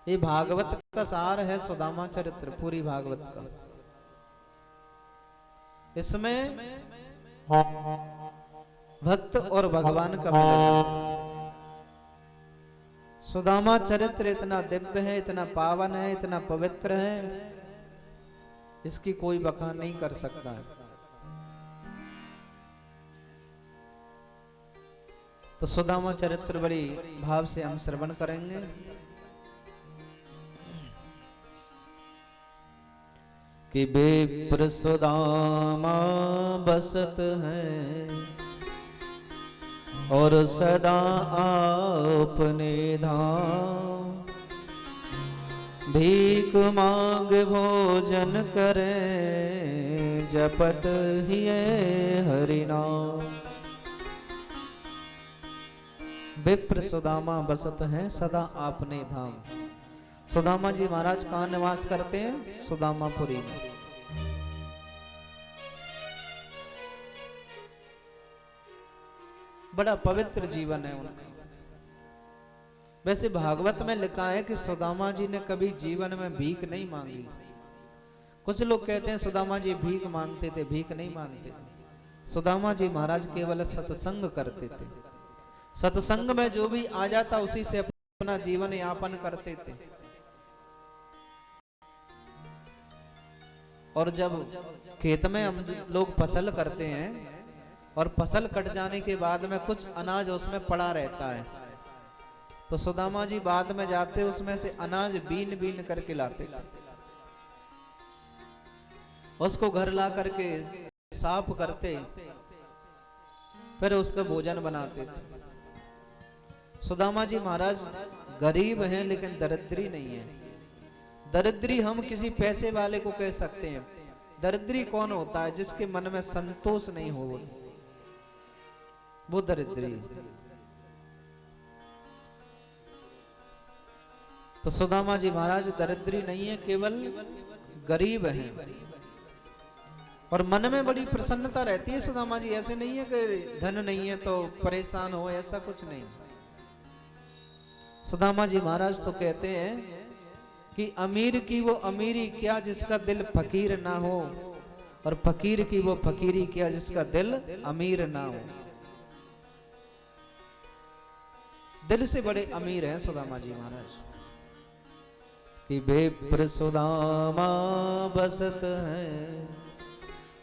ये भागवत का सार है सुदामा चरित्र, पूरी भागवत का। इसमें भक्त और भगवान का मिलन। सुदामा चरित्र इतना दिव्य है, इतना पावन है, इतना पवित्र है, इसकी कोई बखान नहीं कर सकता है। तो सुदामा चरित्र बड़ी भाव से हम श्रवण करेंगे। कि विप्र सुदामा बसत है और सदा आपने धाम, भीख मांग भोजन करे जपत ही हरि नाम। विप्र सुदामा बसत हैं सदा आपने धाम। सुदामा जी महाराज कहाँ निवास करते हैं? सुदामापुरी में। बड़ा पवित्र जीवन है उनका। वैसे भागवत में लिखा है कि सुदामा जी ने कभी जीवन में भीख नहीं मांगी। कुछ लोग कहते हैं सुदामा जी भीख मांगते थे, भीख नहीं मांगते थे। सुदामा जी महाराज केवल सत्संग करते थे। सत्संग में जो भी आ जाता उसी से अपना जीवन यापन करते थे। और जब खेत में हम लोग फसल करते हैं और फसल कट जाने के बाद में कुछ अनाज उसमें पड़ा रहता है, तो सुदामा जी बाद में जाते उसमें से अनाज बीन बीन करके लाते थे, उसको घर ला करके साफ करते, फिर उसका भोजन बनाते थे। सुदामा जी महाराज गरीब हैं लेकिन दरिद्री नहीं है। दरिद्री हम किसी पैसे वाले को कह सकते हैं। दरिद्री कौन होता है? जिसके मन में संतोष नहीं हो, वो दरिद्री। तो सुदामा जी महाराज दरिद्री नहीं है, केवल गरीब हैं। और मन में बड़ी प्रसन्नता रहती है सुदामा जी। ऐसे नहीं है कि धन नहीं है तो परेशान हो, ऐसा कुछ नहीं। सुदामा जी महाराज तो कहते हैं कि अमीर की वो अमीरी क्या जिसका दिल फकीर ना हो, और फकीर की वो फकीरी क्या जिसका दिल अमीर ना हो। दिल से बड़े अमीर हैं सुदामा जी महाराज। कि विप्र सुदामा बसत है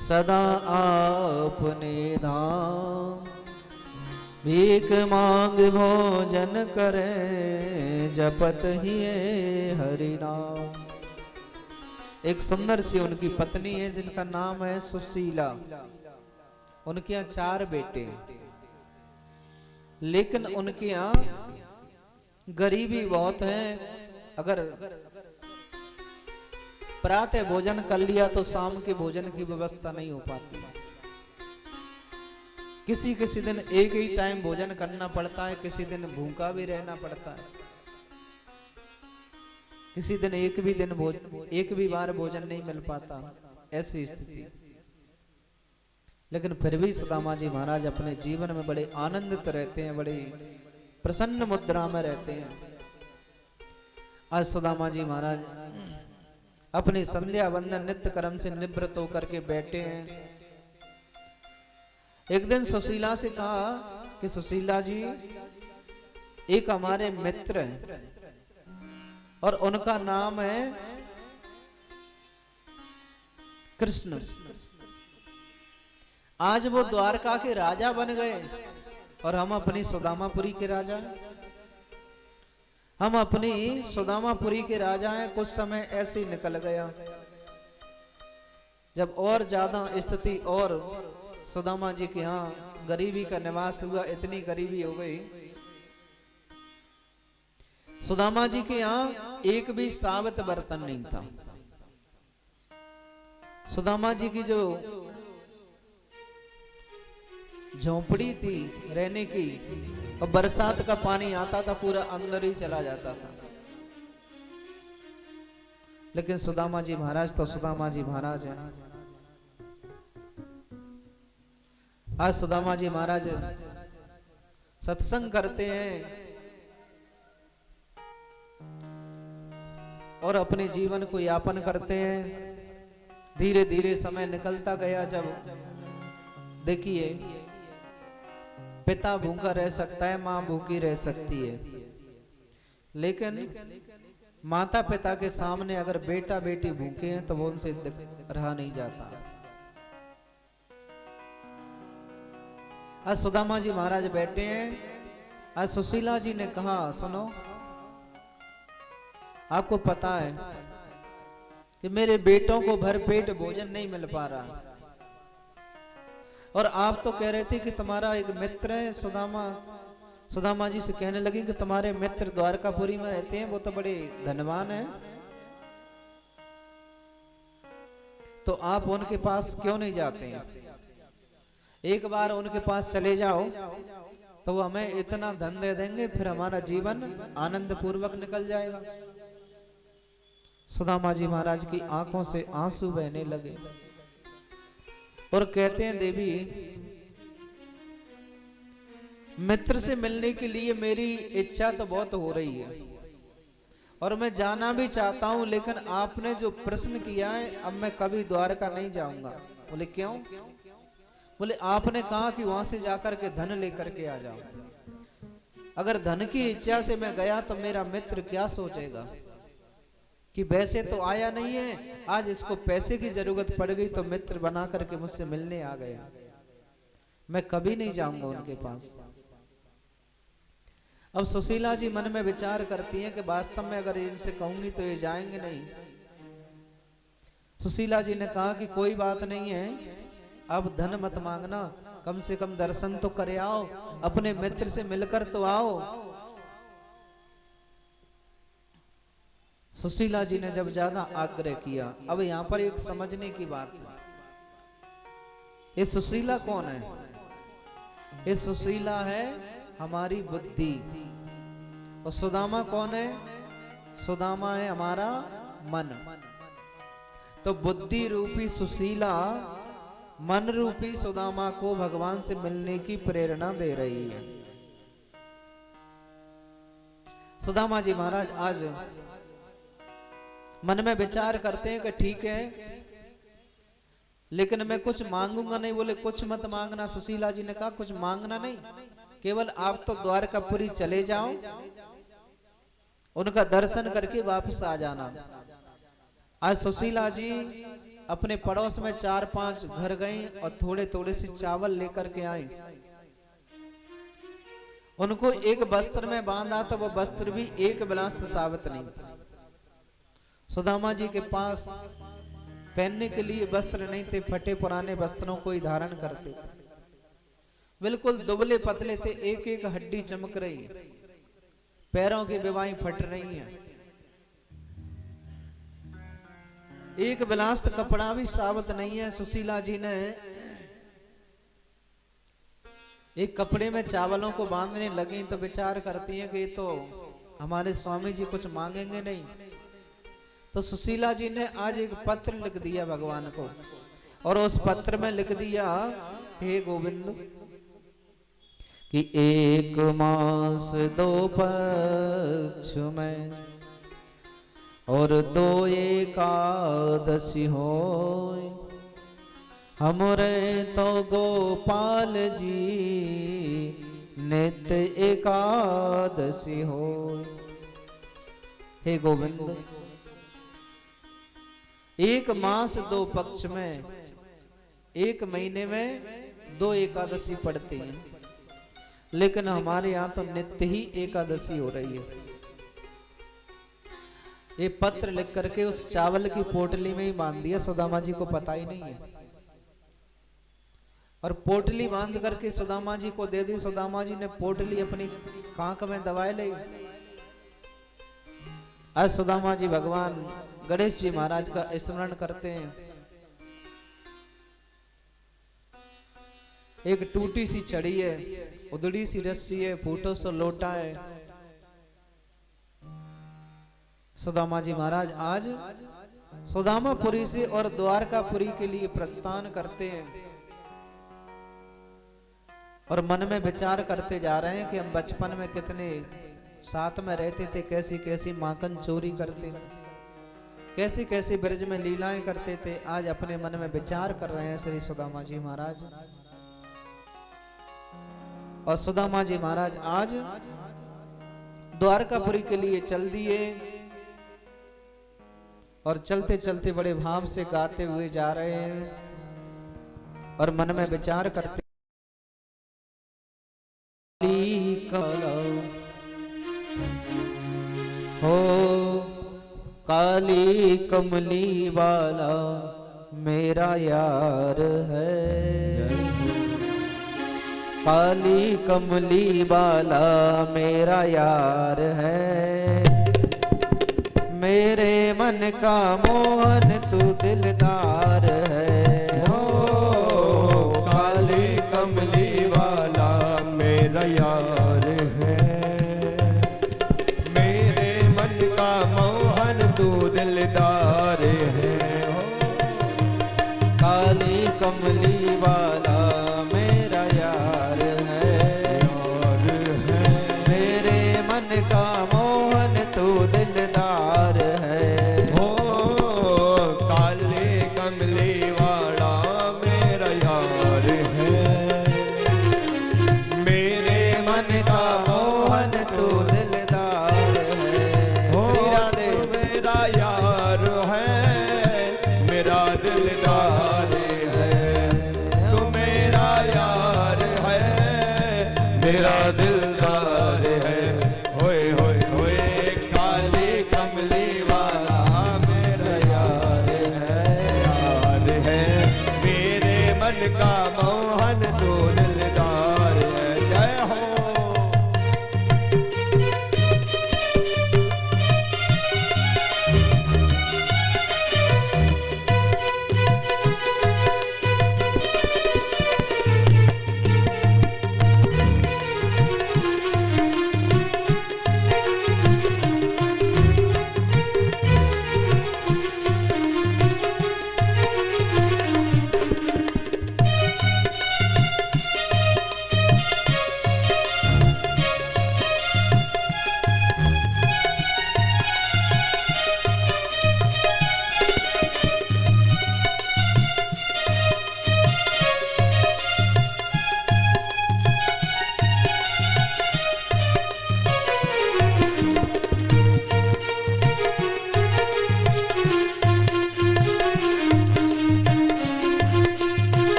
सदा आपने धाम, भीख मांग भोजन करे जपत ही हरि नाम। एक सुंदर सी उनकी पत्नी है जिनका नाम है सुशीला। उनके यहाँ 4 बेटे, लेकिन उनके यहाँ गरीबी बहुत है। अगर प्रातः भोजन कर लिया तो शाम के भोजन की व्यवस्था नहीं हो पाती। किसी किसी दिन एक ही टाइम भोजन करना पड़ता है, किसी दिन भूखा भी रहना पड़ता है, किसी दिन एक भी बार भोजन नहीं मिल पाता, ऐसी स्थिति। लेकिन फिर भी सुदामा जी महाराज अपने जीवन में बड़े आनंदित रहते हैं, बड़े प्रसन्न मुद्रा में रहते हैं। आज सुदामा जी महाराज अपनी संध्या वंदन नित्य कर्म से निवृत्त होकर के बैठे हैं। एक दिन सुशीला से कहा कि सुशीला जी, एक हमारे मित्र हैं और उनका नाम है कृष्ण। आज वो द्वारका के राजा बन गए और हम अपनी सुदामापुरी के राजा हैं। हम अपनी सुदामापुरी के राजा हैं। कुछ समय ऐसे ही निकल गया जब और ज्यादा स्थिति और सुदामा जी के यहाँ गरीबी का निवास हुआ। इतनी गरीबी हो गई, सुदामा जी के यहाँ एक भी सावत बर्तन नहीं था। सुदामा जी की जो झोंपड़ी थी रहने की, और बरसात का पानी आता था पूरा अंदर ही चला जाता था। लेकिन सुदामा जी महाराज तो सुदामा जी महाराज हैं। आज सुदामा जी महाराज सत्संग करते हैं, और अपने जीवन को यापन करते हैं। धीरे धीरे समय निकलता गया। जब देखिए, पिता भूखा रह सकता है, मां भूखी रह सकती है, लेकिन माता पिता के सामने अगर बेटा बेटी भूखे हैं तो वो उनसे रहा नहीं जाता। आज सुदामा जी महाराज बैठे हैं। आज सुशीला जी ने कहा, सुनो, आपको पता है कि मेरे बेटों को भरपेट भोजन नहीं मिल पा रहा, और आप तो कह रहे थे कि तुम्हारा एक मित्र है सुदामा। सुदामा जी से कहने लगी कि तुम्हारे मित्र द्वारकापुरी में रहते हैं, वो तो बड़े धनवान हैं, तो आप उनके पास क्यों नहीं जाते हैं? एक बार उनके पास चले जाओ तो वो हमें इतना धन दे देंगे, फिर हमारा जीवन आनंद पूर्वक निकल जाएगा। सुदामा जी महाराज की आंखों से आंसू बहने लगे और कहते हैं, देवी, मित्र से मिलने के लिए मेरी इच्छा तो बहुत हो रही है और मैं जाना भी चाहता हूं, लेकिन आपने जो प्रश्न किया है, अब मैं कभी द्वारका नहीं जाऊंगा। बोले क्यों? बोले आपने कहा कि वहां से जाकर के धन लेकर के आ जाओ। अगर धन की इच्छा से मैं गया तो मेरा मित्र क्या सोचेगा कि वैसे तो आया नहीं है, आज इसको पैसे की जरूरत पड़ गई तो मित्र बना करके मुझसे मिलने आ गया। मैं कभी नहीं जाऊंगा उनके पास। अब सुशीला जी मन में विचार करती हैं कि वास्तव में अगर इनसे कहूंगी तो ये जाएंगे नहीं। सुशीला जी ने कहा कि कोई बात नहीं है, अब धन मत मांगना, कम से कम दर्शन तो करे आओ, अपने मित्र से मिलकर तो आओ। सुशीला जी ने जब ज्यादा आग्रह किया, अब यहां पर एक समझने की बात है, ये सुशीला कौन है? ये सुशीला है हमारी बुद्धि, और सुदामा कौन है? सुदामा है हमारा मन। तो बुद्धि रूपी सुशीला मन रूपी सुदामा को भगवान से मिलने की प्रेरणा दे रही है। सुदामा जी महाराज आज मन में विचार करते हैं कि ठीक है, लेकिन मैं कुछ मांगूंगा नहीं। बोले कुछ मत मांगना। सुशीला जी ने कहा कुछ मांगना नहीं, केवल आप तो द्वारकापुरी चले जाओ, उनका दर्शन करके वापस आ जाना। आज सुशीला जी अपने पड़ोस में 4-5 घर गई और थोड़े थोड़े से चावल लेकर के आई। उनको एक वस्त्र में बांधा तो वो वस्त्र भी एक विलास्त साबित नहीं था। सुदामा जी के पास पहनने के लिए वस्त्र नहीं थे, फटे पुराने वस्त्रों को ही धारण करते थे। बिल्कुल दुबले पतले थे, एक एक हड्डी चमक रही है, पैरों की विवाही फट रही हैं, एक विलास्त कपड़ा भी साबित नहीं है। सुशीला जी ने एक कपड़े में चावलों को बांधने लगी तो विचार करती हैं कि ये तो हमारे स्वामी जी कुछ मांगेंगे नहीं। तो सुशीला जी ने आज एक पत्र लिख दिया भगवान को, और उस पत्र में लिख दिया, हे गोविंद, कि 1 मास 2 पक्ष में और 2 एकादशी होय, हमरे तो गोपाल जी नित्य एकादशी होय। हे गोविंद, 1 मास 2 पक्ष में, 1 महीने में 2 एकादशी पड़ती हैं, लेकिन हमारे यहाँ तो नित्य ही एकादशी हो रही है। ये पत्र लिख करके उस चावल की पोटली में ही बांध दिया, सुदामा जी को पता ही नहीं है, और पोटली बांध करके सुदामा जी को दे दी। सुदामा जी ने पोटली अपनी कांख में दबाए ली। आज सुदामा जी भगवान गणेश जी महाराज का स्मरण करते हैं। एक टूटी सी छड़ी है, उधड़ी सी रस्सी है, फूटो सा लोटा है। सुदामा जी महाराज आज सुदामापुरी से और द्वारकापुरी के लिए प्रस्थान करते हैं, और मन में विचार करते जा रहे हैं कि हम बचपन में कितने साथ में रहते थे, कैसी कैसी माखन चोरी करते थे। कैसी कैसी ब्रज में लीलाएं करते थे, आज अपने मन में विचार कर रहे हैं श्री सुदामा जी महाराज। और सुदामा जी महाराज आज द्वारकापुरी के लिए चल दिए और चलते चलते बड़े भाव से गाते हुए जा रहे हैं और मन में विचार करते, हो काली कमली वाला मेरा यार है, काली कमली वाला मेरा यार है, मेरे मन का मोहन तू दिलदार है। हो काली कमली वाला मेरा यार है, मेरे मन का मोहन तू दिलदार है। हो काली कमली वाला मेरा यार है, मेरे मन का मोहन तू दिलदार है। हो काले कमली वाला मेरा यार है, मेरे मन का मोहन तू दिलदार है। हो श्री राधे। मेरा यार है, मेरा दिलदार है, तू मेरा यार है, मेरा दिलदार है। होए होए होए काली कमली वाला मेरा यार है, मेरे मन का मोहन तू दिलदार है। जय हो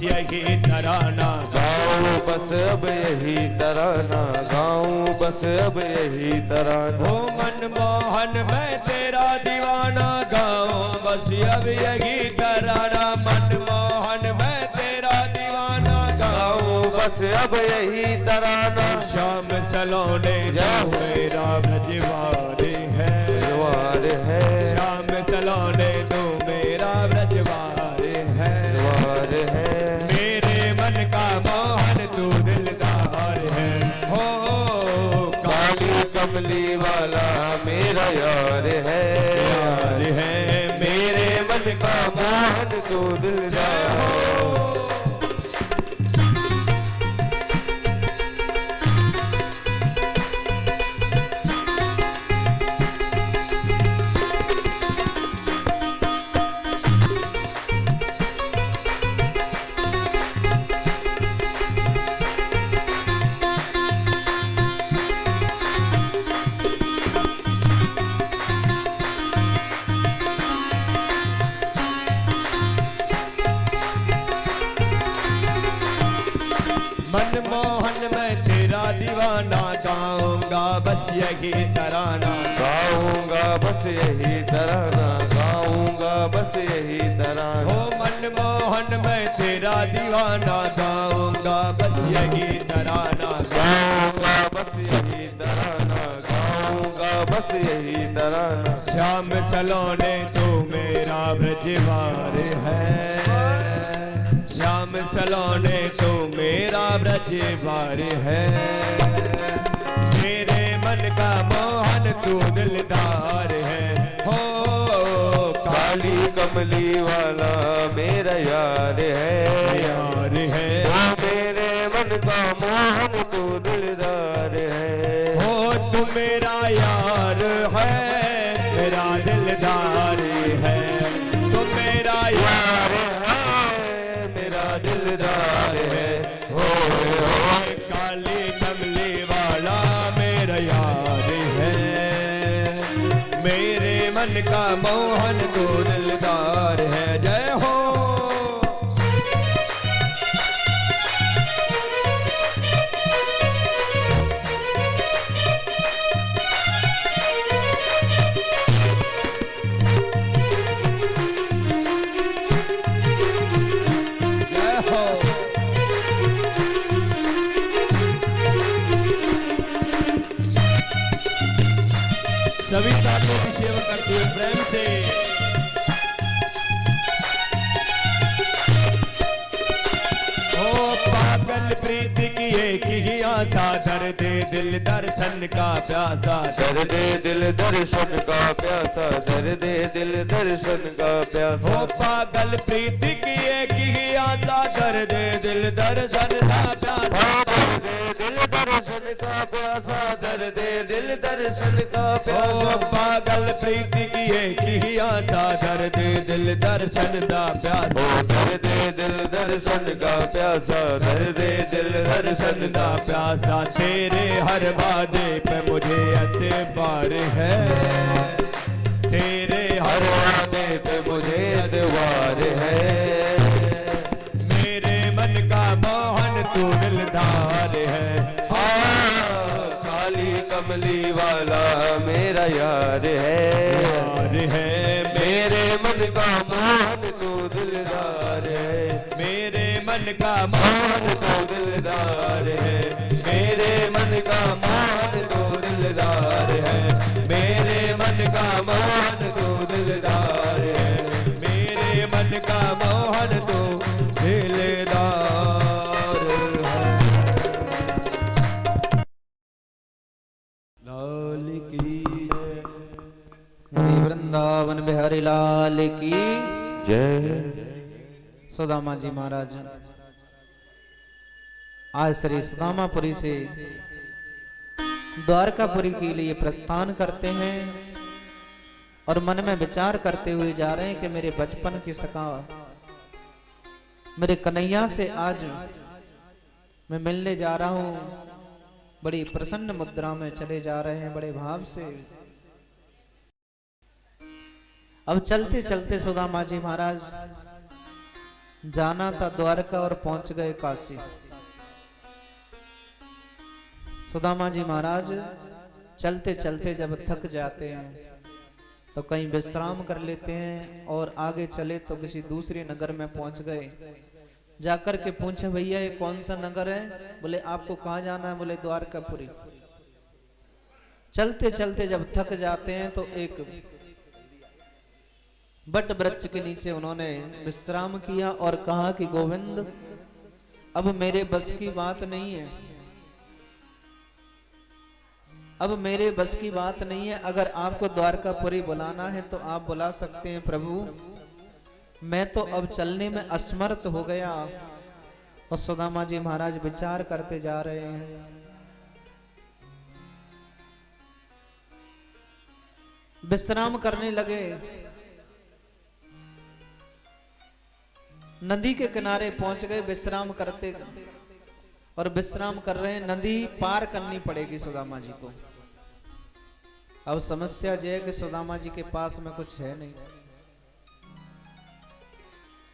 यही तराना गाऊं बस अब यही तराना, गाऊं बस अब यही तराना। हो मनमोहन मैं तेरा दीवाना, गाऊं बस अब यही तराना। मनमोहन मैं तेरा दीवाना, गाऊं बस अब यही तराना। शाम सलोने जाओ मेरा ब्रजवार है, द्वार है शाम सलोने तो मेरा ब्रजवार है, द्वार है। मेरे मन का मोहन तू दिलदार है। हो काली कमली वाला मेरा यार है, यार है, मेरे मन का मोहन तू दिलदार है। मनमोहन मैं तेरा दीवाना, गाऊंगा बस यही तराना। गाऊंगा बस यही तराना, गाऊंगा बस यही तराना। हो मनमोहन मैं तेरा दीवाना, गाऊंगा बस यही तराना। गाऊंगा बस यही तराना, गाऊंगा बस यही तराना। श्याम सलोने तो मेरा ब्रजवार है, श्याम सलोने तो मेरा ब्रजवार है, मेरे मन का मोहन तू दिलदार है। हो काली कमली वाला मेरा यार है, यार है, वो मेरे मन का मोहन तू दिलदार है। हो तू मेरा यार है, मेरा दिलदार है, तू मेरा यार है मेरा दिलदार है। हो काली कमली वाला मेरा यार है, मेरे मन का मोहन तू दिलदार है। जय हो सभी साथियों की सेवा करते हुए प्रेम से ओ पागल प्रीति की एक ही आशा, दर्द दिल दर्शन का प्यासा, दर्द दिल दर्शन का प्यासा, दर्द दिल दर्शन का प्यासा। ओ पागल प्रीति की एक ही आशा, दर्द दिल दर्शन का प्यासा, दिल दर्शन का प्यासा, दर्द दिल दर्शन का प्यासा। पागल प्रीति की एक ही आशा, दर्द दिल दर्शन का प्यासा, दर्द दिल दर्शन का प्यासा, दर्द दिल दर्शन का प्यासा। तेरे हर वादे पे मुझे एतबार है, तेरे हर वादे पे मुझे एतबार है। मेरे मन का मोहन तू दिलदार है। काली कमली वाला मेरा यार है, यार है मेरे मन का मोहन तू दिलदार है। मेरे मन का मोहन तू दिलदार है, मेरे मन का मोहन तू दिलदार है, मेरे मन का मोहन तू दिलदार है, मेरे मन का मोहन तू दिलदार है। लाल की श्री वृंदावन बिहारी लाल की जय। सुदामा जी महाराज आज श्री सुदामापुरी से द्वारकापुरी के लिए प्रस्थान करते हैं और मन में विचार करते हुए जा रहे हैं कि मेरे बचपन की सखा मेरे कन्हैया से आज मैं मिलने जा रहा हूं। बड़ी प्रसन्न मुद्रा में चले जा रहे हैं, बड़े भाव से। अब चलते चलते सुदामा जी महाराज जाना था द्वारका और पहुंच गए काशी। सुदामा जी महाराज चलते चलते जब थक जाते हैं तो कहीं विश्राम कर लेते हैं और आगे चले तो किसी दूसरे नगर में पहुंच गए। जाकर के पूछे, भैया ये कौन सा नगर है? बोले आपको कहाँ जाना है? बोले द्वारकापुरी। चलते चलते जब थक जाते हैं तो एक बट वृक्ष के नीचे उन्होंने विश्राम किया और कहा कि गोविंद अब मेरे बस की बात नहीं है, अब मेरे बस की बात नहीं है। अगर आपको द्वारकापुरी बुलाना है तो आप बुला सकते हैं प्रभु, मैं तो अब चलने में असमर्थ हो गया। और सुदामा जी महाराज विचार करते जा रहे हैं। विश्राम करने लगे, नदी के किनारे पहुंच गए। विश्राम करते और विश्राम कर रहे हैं, नदी पार करनी पड़ेगी सुदामा जी को। अब समस्या यह है कि सुदामा जी के पास में कुछ है नहीं।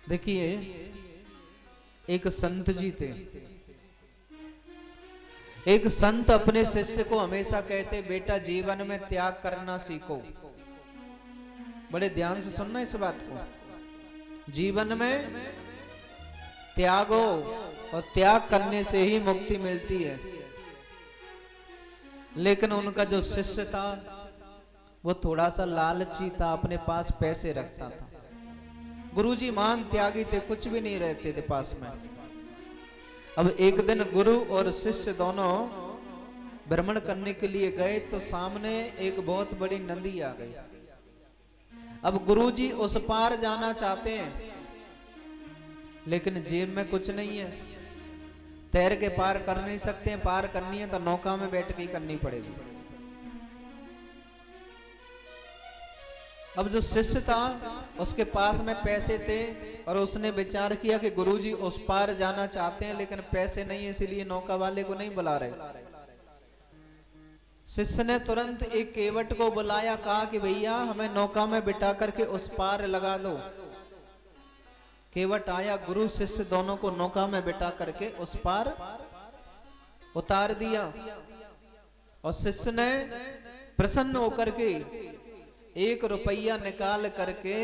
देखिए एक संत जी थे, एक संत अपने शिष्य को हमेशा कहते, बेटा जीवन में त्याग करना सीखो। बड़े ध्यान से सुनना इस बात को। जीवन में त्यागो और त्याग करने से ही मुक्ति मिलती है। लेकिन उनका जो शिष्य था वो थोड़ा सा लालची था, अपने पास पैसे रखता था। गुरुजी महान त्यागी थे, कुछ भी नहीं रहते थे पास में। अब एक दिन गुरु और शिष्य दोनों भ्रमण करने के लिए गए तो सामने एक बहुत बड़ी नदी आ गई। अब गुरुजी उस पार जाना चाहते हैं लेकिन जेब में कुछ नहीं है। तैर के पार कर नहीं सकते हैं, पार करनी है तो नौका में बैठ के ही करनी पड़ेगी। अब जो शिष्य था उसके पास में पैसे थे और उसने विचार किया कि गुरुजी उस पार जाना चाहते हैं लेकिन पैसे नहीं है, इसीलिए नौका वाले को नहीं बुला रहे। शिष्य ने तुरंत एक केवट को बुलाया, कहा कि भैया हमें नौका में बिठा करके उस पार लगा दो। केवट आया, गुरु शिष्य दोनों को नौका में बिठा करके उस पार उतार दिया और शिष्य ने प्रसन्न होकर के 1 रुपया निकाल करके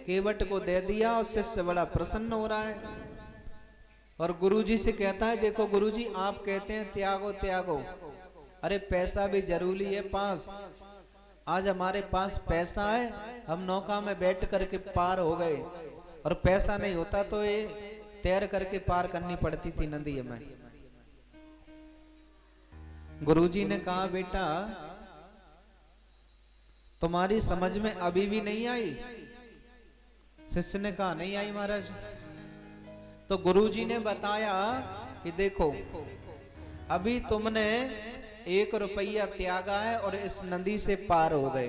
केवट को दे दिया और शिष्य बड़ा प्रसन्न हो रहा है और गुरुजी से कहता है, देखो गुरुजी आप कहते हैं त्यागो त्यागो, अरे पैसा भी जरूरी है पास। आज हमारे पास पैसा है, हम नौका में बैठ करके पार हो गए, और पैसा नहीं होता तो ये तैर करके पार करनी पड़ती थी नदी में। गुरुजी ने कहा, बेटा तुम्हारी समझ में अभी भी नहीं आई? शिष्य ने कहा, नहीं आई महाराज। तो गुरुजी ने बताया कि देखो अभी तुमने 1 रुपया त्यागा है और इस नदी से पार हो गए।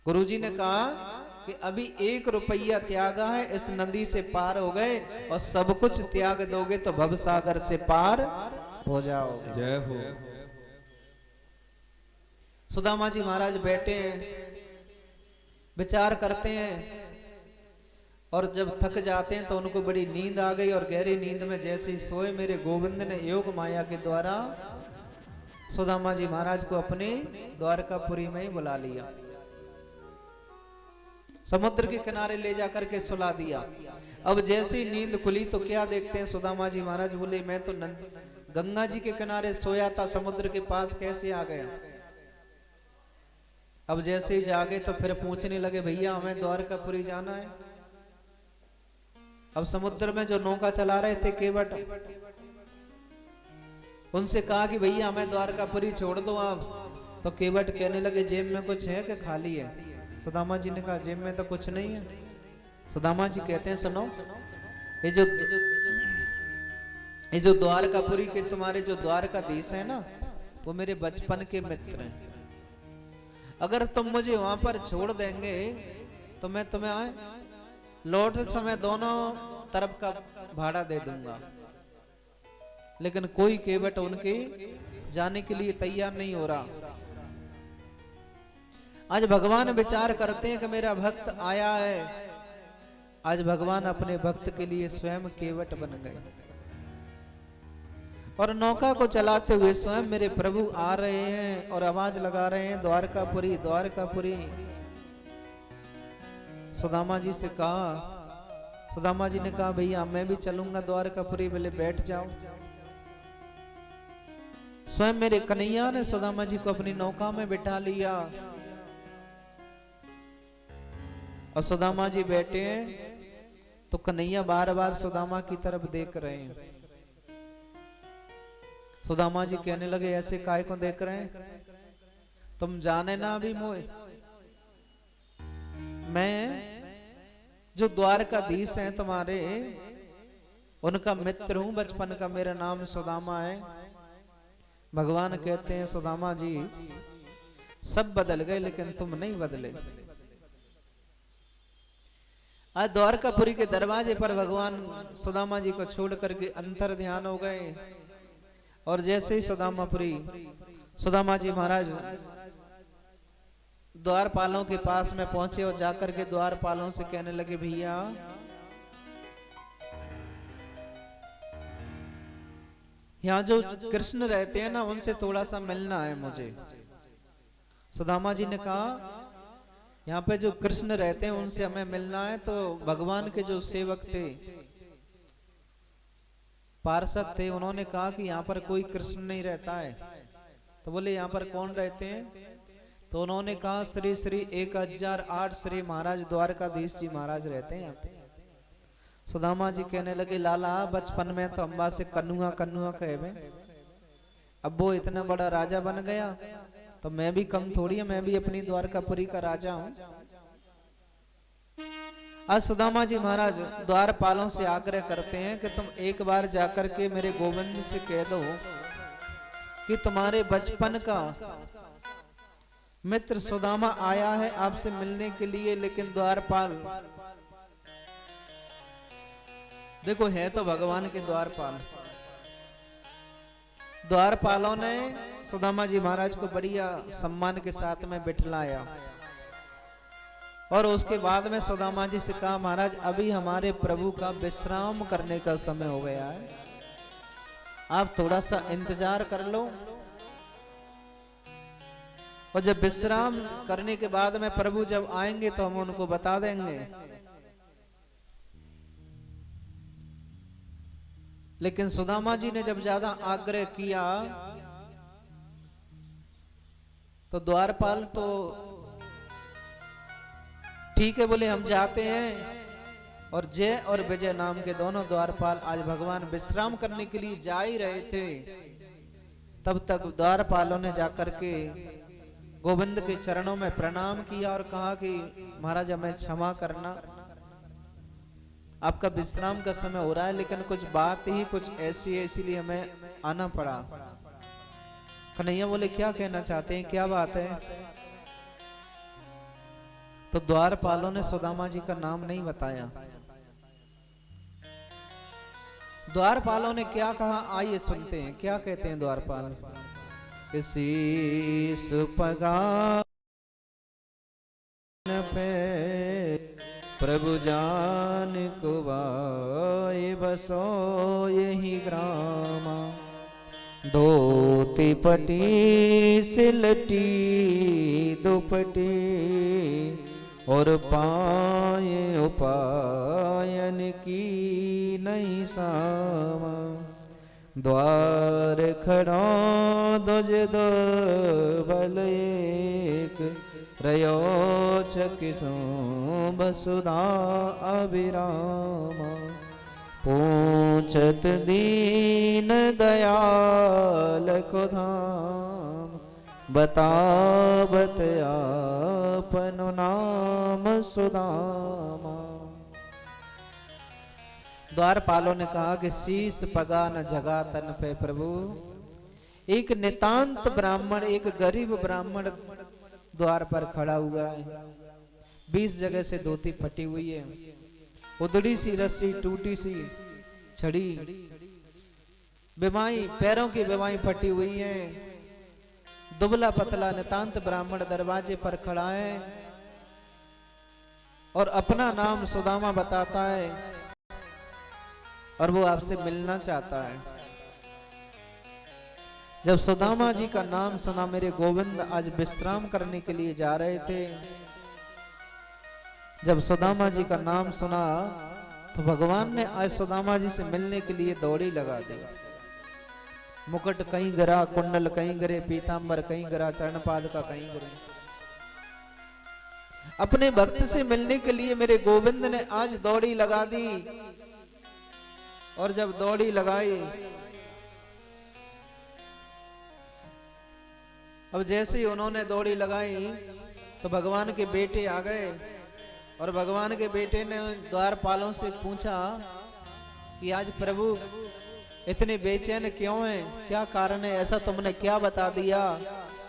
गुरुजी ने कहा कि अभी 1 रुपया त्यागा है, इस नदी से पार हो गए, और सब कुछ त्याग दोगे तो भवसागर से पार हो जाओगे। जय हो। सुदामा जी महाराज बैठे हैं, विचार करते हैं, और जब थक जाते हैं तो उनको बड़ी नींद आ गई, और गहरी नींद में जैसे ही सोए मेरे गोविंद ने योग माया के द्वारा सुदामा जी महाराज को अपने द्वारकापुरी में ही बुला लिया, समुद्र के किनारे ले जाकर के सुला दिया। अब जैसे ही नींद खुली तो क्या देखते हैं, सुदामा जी महाराज बोले, मैं तो गंगा जी के किनारे सोया था, समुद्र के पास कैसे आ गया? अब जैसे ही जागे तो फिर पूछने लगे, भैया हमें द्वारकापुरी जाना है। अब समुद्र में जो नौका चला रहे थे केवट, उनसे कहा कि भैया हमें द्वारकापुरी छोड़ दो आप। तो केवट कहने लगे, जेब में कुछ है कि खाली है? सुदामा जी ने कहा, जेब में तो कुछ नहीं है। सुदामा जी कहते हैं, सुनो, ये जो द्वारकापुरी के तुम्हारे जो द्वारकाधीश है ना, वो मेरे बचपन के मित्र हैं। अगर तुम मुझे वहां पर छोड़ देंगे तो मैं तुम्हें लौटते समय दोनों तरफ का भाड़ा दे दूंगा। लेकिन कोई केवट उनके जाने के लिए तैयार नहीं हो रहा। आज भगवान विचार करते हैं कि मेरा भक्त आया है। आज भगवान अपने भक्त के लिए स्वयं केवट बन गए, और नौका को चलाते हुए स्वयं मेरे प्रभु आ रहे हैं और आवाज लगा रहे हैं, द्वारकापुरी द्वारकापुरी। सुदामा जी से कहा, सुदामा जी ने कहा, भैया मैं भी चलूंगा द्वारकापुरी। बोले बैठ जाओ। स्वयं मेरे कन्हैया ने सुदामा जी को अपनी नौका में बिठा लिया, और सुदामा जी बैठे हैं तो कन्हैया बार बार सुदामा की तरफ देख रहे हैं। सुदामा जी कहने लगे, ऐसे काय को देख रहे हैं? तुम जाने ना अभी मोए, मैं जो द्वारकाधीश हैं तुम्हारे, उनका मित्र हूं, बचपन का मेरा नाम सुदामा है। भगवान कहते हैं, सुदामा जी सब बदल गए लेकिन तुम नहीं बदले। आज द्वारकापुरी के दरवाजे पर भगवान सुदामा जी को छोड़ करके अंतर ध्यान हो गए, और जैसे ही सुदामा जी महाराज द्वारपालों के पास में पहुंचे और जाकर के द्वारपालों से कहने लगे, भैया यहाँ जो कृष्ण रहते हैं ना, उनसे थोड़ा सा मिलना है मुझे। सुदामा जी ने कहा, यहाँ पे जो कृष्ण रहते हैं उनसे हमें मिलना है। तो भगवान के जो सेवक थे, पार्षद थे, उन्होंने कहा कि यहाँ पर कोई कृष्ण नहीं रहता है। तो बोले, यहाँ पर कौन रहते हैं? तो उन्होंने कहा, श्री श्री 1008 श्री महाराज द्वारकाधीश जी महाराज रहते हैं यहाँ पे। सुदामा जी कहने लगे, लाला बचपन में तो अम्बा से कन्नुआ कन्नुआ कहे, अब वो इतना बड़ा राजा बन गया तो मैं भी कम थोड़ी है, मैं भी अपनी द्वारकापुरी का राजा हूं। आज सुदामा जी महाराज द्वारपालों से आग्रह करते हैं कि तुम एक बार जाकर के मेरे गोविंद से कह दो कि तुम्हारे बचपन का मित्र सुदामा आया है आपसे मिलने के लिए। लेकिन द्वारपाल, देखो है तो भगवान के द्वारपाल, द्वारपालों ने सुदामा जी महाराज को बढ़िया सम्मान के साथ में बिठलाया और उसके बाद में सुदामा जी से कहा, महाराज अभी हमारे प्रभु का विश्राम करने का समय हो गया है, आप थोड़ा सा इंतजार कर लो और जब विश्राम करने के बाद में प्रभु जब आएंगे तो हम उनको बता देंगे। लेकिन सुदामा जी ने जब ज्यादा आग्रह किया तो द्वारपाल तो ठीक है बोले, हम जाते हैं। और जय और विजय नाम के दोनों द्वारपाल आज भगवान विश्राम करने के लिए जा ही रहे थे, तब तक द्वारपालों ने जाकर के गोविंद के चरणों में प्रणाम किया और कहा कि महाराज हमें क्षमा करना, आपका विश्राम का समय हो रहा है, लेकिन कुछ बात ही कुछ ऐसी है इसीलिए हमें आना पड़ा। कन्हैया बोले क्या कहना चाहते हैं, क्या बात है? तो द्वारपालों ने सुदामा जी का नाम नहीं बताया। द्वारपालों ने क्या कहा, आइए सुनते हैं क्या कहते हैं द्वारपाल। शीस पगान पे प्रभु जान कुवाए बसो यही ग्रामा, धोती पटी सिलटी दुपटी और पाए उपायन की नहीं सामा, द्वार खड़ा दुज दो बल एक, रयो छकिसो बसुधा अभिरामा, पूछत दीन दयाल को धाम, बतावत आपन नाम सुदामा। द्वारपालों ने कहा कि शीश पगा न जगा तन पे प्रभु। एक नितांत ब्राह्मण, एक गरीब ब्राह्मण द्वार पर खड़ा हुआ है, 20 जगह से धोती फटी हुई है, उधड़ी सी रस्सी, टूटी सी छड़ी, बिमाई पैरों की बिमाई फटी हुई है, दुबला पतला नितांत ब्राह्मण दरवाजे पर खड़ा है और अपना नाम सुदामा बताता है और वो आपसे मिलना चाहता है। जब सुदामा जी का नाम सुना, मेरे गोविंद आज विश्राम करने के लिए जा रहे थे, जब सुदामा जी का नाम सुना तो भगवान ने आज सुदामा जी से मिलने के लिए दौड़ी लगा दी। मुकुट कहीं गिरा, कुंडल कहीं गिरे, पीतांबर कहीं गिरा, चरणपाद का कहीं गिरे। अपने भक्त से मिलने के लिए मेरे गोविंद ने आज दौड़ी लगा दी। और जब दौड़ी लगाई, अब जैसे ही उन्होंने दौड़ी लगाई तो भगवान के बेटे आ गए और भगवान के बेटे ने द्वारपालों से पूछा कि आज प्रभु इतने बेचैन क्यों हैं, क्या कारण है, ऐसा तुमने क्या बता दिया?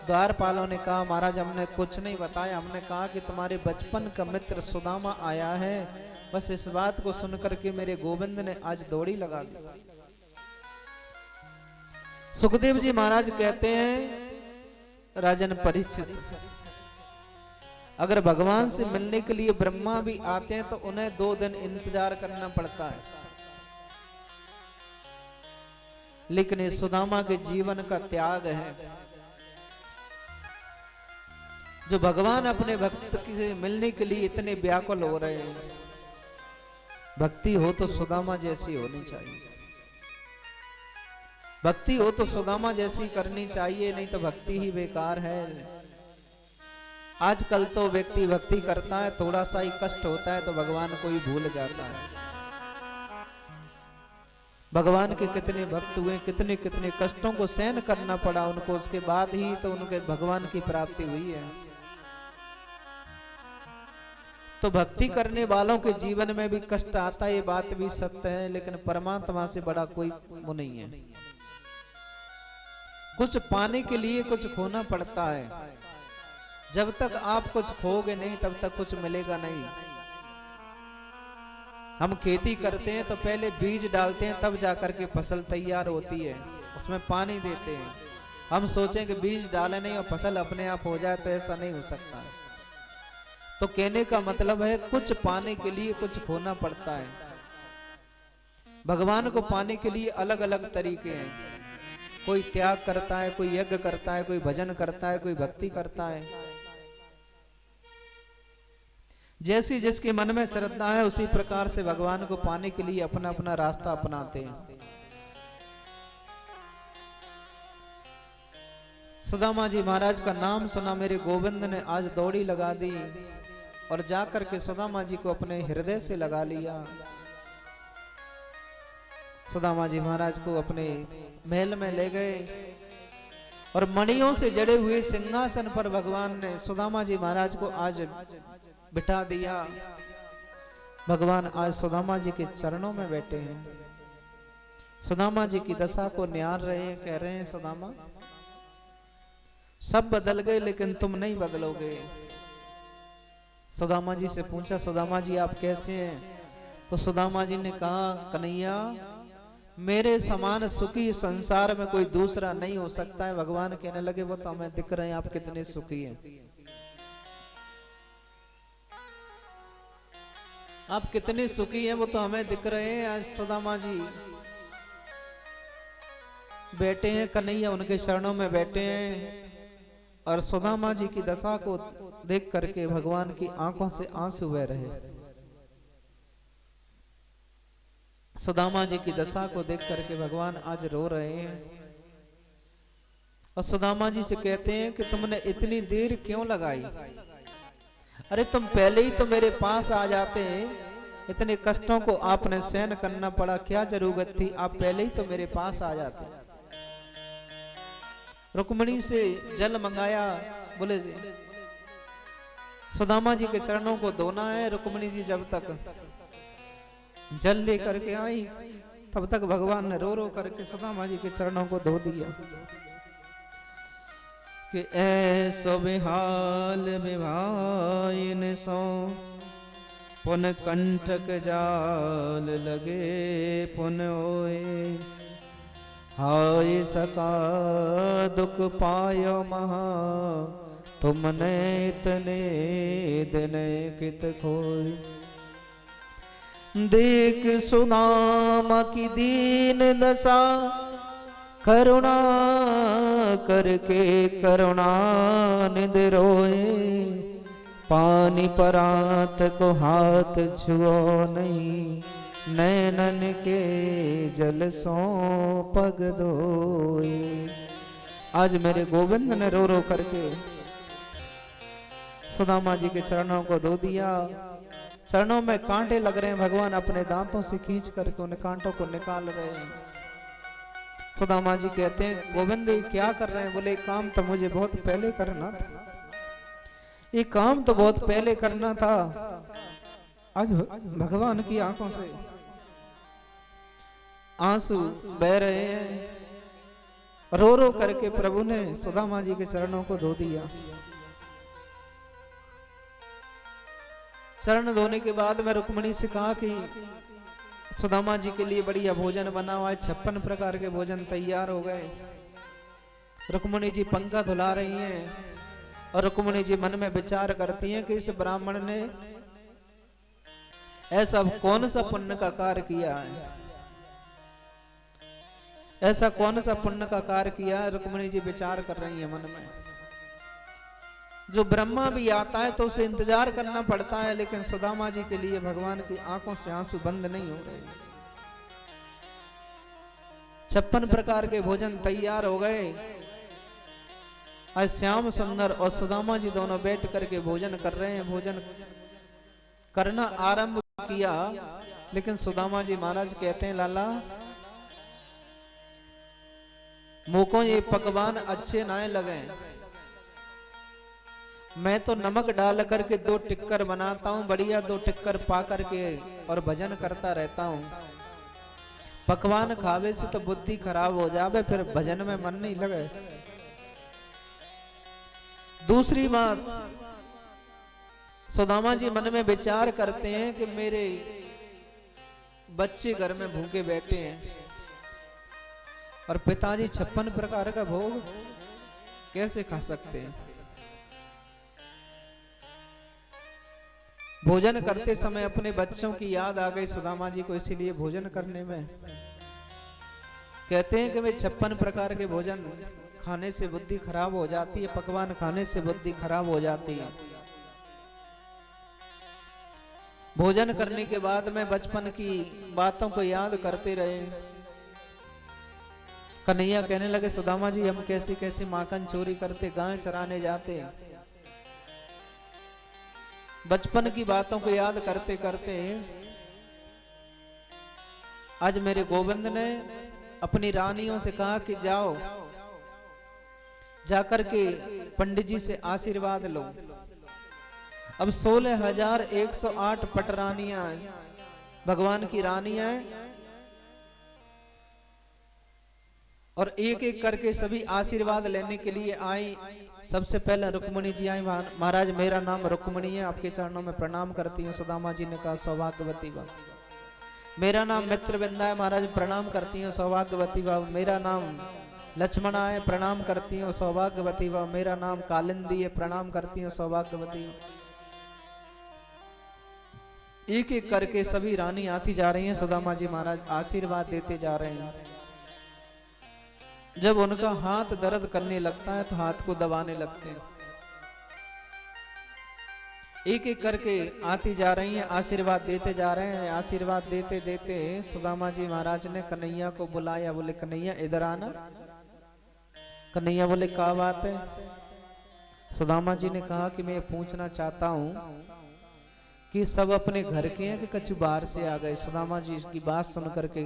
द्वारपालों ने कहा, महाराज हमने कुछ नहीं बताया, हमने कहा कि तुम्हारे बचपन का मित्र सुदामा आया है। बस इस बात को सुनकर के मेरे गोविंद ने आज दौड़ी लगा दी। सुखदेव जी महाराज कहते हैं, राजन परीक्षित, अगर भगवान से मिलने के लिए ब्रह्मा भी आते हैं तो उन्हें 2 दिन इंतजार करना पड़ता है, लेकिन इस सुदामा के जीवन का त्याग है। जो भगवान अपने भक्त से मिलने के लिए इतने व्याकुल हो रहे हैं, भक्ति हो तो सुदामा जैसी होनी चाहिए, भक्ति हो तो सुदामा जैसी करनी चाहिए, नहीं तो भक्ति ही बेकार है। आजकल तो व्यक्ति भक्ति करता है, थोड़ा सा ही कष्ट होता है तो भगवान को ही भूल जाता है। भगवान के कितने भक्त हुए, कितने कितने कष्टों को सहन करना पड़ा उनको, उसके बाद ही तो उनके भगवान की प्राप्ति हुई है। तो भक्ति करने वालों के जीवन में भी कष्ट आता है, ये बात भी सत्य है, लेकिन परमात्मा से बड़ा कोई वो नहीं है। कुछ पाने के लिए कुछ खोना पड़ता है। जब तक आप कुछ खोगे नहीं तब तक कुछ मिलेगा नहीं। हम खेती करते हैं तो पहले बीज डालते हैं, तब जाकर के फसल तैयार होती है, उसमें पानी देते हैं। हम सोचें कि बीज डाले नहीं और फसल अपने आप हो जाए, तो ऐसा नहीं हो सकता। तो कहने का मतलब है कुछ पाने के लिए कुछ खोना पड़ता है। भगवान को पाने के लिए अलग अलग तरीके हैं। कोई त्याग करता है, कोई यज्ञ करता है, कोई भजन करता है, कोई भक्ति करता है। जैसी जिसके मन में श्रद्धा है उसी प्रकार से भगवान को पाने के लिए अपना अपना रास्ता अपनाते हैं। सुदामा जी महाराज का नाम सुना मेरे गोविंद ने आज दौड़ी लगा दी और जाकर के सुदामा जी को अपने हृदय से लगा लिया। सुदामा जी महाराज को अपने महल में ले गए और मणियों से जड़े हुए सिंहासन पर भगवान ने सुदामा जी महाराज को आज बिठा दिया। भगवान आज सुदामा जी के चरणों में बैठे हैं। सुदामा जी की दशा को निहार रहे हैं, कह रहे हैं सुदामा सब बदल गए लेकिन तुम नहीं बदलोगे। सुदामा जी से पूछा सुदामा जी आप कैसे हैं? तो सुदामा जी ने कहा कन्हैया मेरे समान सुखी संसार में कोई दूसरा नहीं हो सकता है। भगवान कहने लगे वो तो हमें दिख रहे हैं आप कितने सुखी हैं, आप कितने सुखी हैं वो तो हमें दिख रहे हैं। आज सुदामा जी बैठे हैं, कन्हैया उनके चरणों में बैठे हैं और सुदामा जी की दशा को देख करके भगवान की आंखों से आंसू बह रहे। सुदामा जी की दशा को देख करके भगवान आज रो रहे हैं और सुदामा जी से कहते हैं कि तुमने इतनी देर क्यों लगाई? अरे तुम पहले ही तो मेरे पास आ जाते, इतने कष्टों को आपने सहन करना पड़ा, क्या जरूरत थी? आप पहले ही तो मेरे पास आ जाते। रुक्मिणी से जल मंगाया, बोले सुदामा जी के चरणों को धोना है। रुक्मिणी जी जब तक जल लेकर के आई तब तक भगवान ने रो रो करके सुदामा जी के चरणों को धो दिया कि ऐसो बेहाल विभाइन सो पुन कंठक जाल लगे पुन ओए। हाय सका दुख पायो महा तुमने इतने दिन कित खोए। देख सुदामा की दीन दशा करुणा करके करुणा निध रोए। पानी परात को हाथ छुओ नहीं, नैनन के जल सो पग धोए। आज मेरे गोविंद ने रो रो करके सुदामा जी के चरणों को धो दिया। चरणों में कांटे लग रहे हैं, भगवान अपने दांतों से खींच करके उन कांटों को निकाल रहे हैं। सुदामा जी कहते हैं गोविंद क्या कर रहे हैं? बोले काम तो मुझे बहुत पहले करना था, ये काम तो बहुत पहले करना था। आज भगवान की आंखों से आंसू बह रहे हैं, रो रो करके प्रभु ने सुदामा जी के चरणों को धो दिया। चरण धोने के बाद मैं रुक्मिणी से कहा कि सुदामा जी के लिए बढ़िया भोजन बना हुआ है, 56 प्रकार के भोजन तैयार हो गए। रुक्मिणी जी पंखा धुला रही हैं और रुक्मिणी जी मन में विचार करती हैं कि इस ब्राह्मण ने ऐसा कौन सा पुण्य का कार्य किया है, ऐसा कौन सा पुण्य का कार्य किया है। रुक्मिणी जी विचार कर रही है मन में। जो ब्रह्मा भी आता है तो उसे इंतजार करना पड़ता है, लेकिन सुदामा जी के लिए भगवान की आंखों से आंसू बंद नहीं हो रहे। 56 प्रकार के भोजन तैयार हो गए। आज श्याम सुंदर और सुदामा जी दोनों बैठ करके भोजन कर रहे हैं। भोजन करना आरंभ किया, लेकिन सुदामा जी महाराज कहते हैं लाला मुझको ये पकवान अच्छे ना लगे, मैं तो नमक डाल करके 2 टिक्कर बनाता हूँ, बढ़िया 2 टिक्कर पा करके और भजन करता रहता हूँ। पकवान खावे से तो बुद्धि खराब हो जावे, फिर भजन में मन नहीं लगे। दूसरी बात, सुदामा जी मन में विचार करते हैं कि मेरे बच्चे घर में भूखे बैठे हैं और पिताजी 56 प्रकार का भोग कैसे खा सकते हैं। भोजन करते समय अपने बच्चों की याद आ गई सुदामा जी को, इसीलिए भोजन करने में कहते हैं कि वे 56 प्रकार के भोजन खाने से बुद्धि खराब हो जाती है, पकवान खाने से बुद्धि खराब हो जाती है। भोजन करने के बाद में बचपन की बातों को याद करते रहे। कन्हैया कहने लगे, सुदामा जी हम कैसी कैसी माखन चोरी करते, गाय चराने जाते। बचपन की बातों को याद करते करते आज मेरे गोविंद ने अपनी रानियों से कहा कि जाओ जाकर के पंडित जी से आशीर्वाद लो। अब 16,108 पटरानियां भगवान की रानियां और एक एक करके सभी आशीर्वाद लेने के लिए आई। सबसे पहले रुक्मणी जी आई। महाराज मेरा नाम रुक्मणी है, आपके चरणों में प्रणाम करती हूँ। सुदामा जी ने कहा सौभाग्यवती बा। मेरा नाम मित्रविंदा है, महाराज प्रणाम करती हूँ सौभाग्यवती बा। मेरा नाम लक्ष्मणा है, प्रणाम करती हूँ सौभाग्यवती बा। मेरा नाम कालिंदी है, प्रणाम करती हूँ सौभाग्यवती। एक एक करके सभी रानी आती जा रही हैं, सुदामा जी महाराज आशीर्वाद देते जा रहे हैं। जब उनका हाथ दर्द करने लगता है तो हाथ को दबाने लगते हैं। एक एक करके आती जा रही हैं, आशीर्वाद देते जा रहे हैं। आशीर्वाद देते देते सुदामा जी महाराज ने कन्हैया को बुलाया। बोले कन्हैया इधर आना। कन्हैया बोले क्या बात है। सुदामा जी ने कहा कि मैं पूछना चाहता हूँ कि सब अपने घर के हैं कि कछु बाहर से आ गए। सुदामा जी इसकी बात सुन करके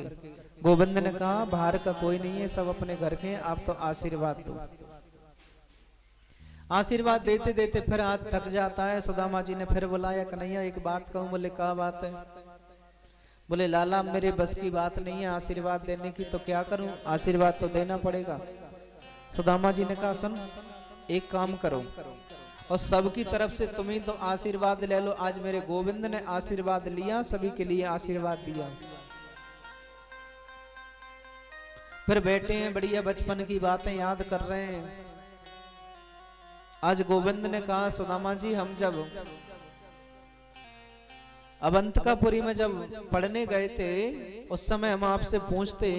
गोविंद ने कहा बाहर का कोई नहीं है, सब अपने घर के हैं, आप तो आशीर्वाद दो। आशीर्वाद देते देते फिर हाथ थक जाता है। सुदामा जी ने फिर बुलाया, कन्हैया एक बात कहूं। बोले क्या बात है। बोले लाला मेरे बस की बात नहीं है आशीर्वाद देने की, तो क्या करूं, आशीर्वाद तो देना पड़ेगा। सुदामा जी ने कहा सुन एक काम करो और सबकी तरफ से तुम ही तो आशीर्वाद ले लो। आज मेरे गोविंद ने आशीर्वाद लिया, सभी के लिए आशीर्वाद दिया। फिर बैठे हैं, बढ़िया बचपन की बातें याद कर रहे हैं। आज गोविंद ने कहा सुदामा जी हम जब अवंतिकापुरी में जब पढ़ने गए थे उस समय हम आपसे पूछते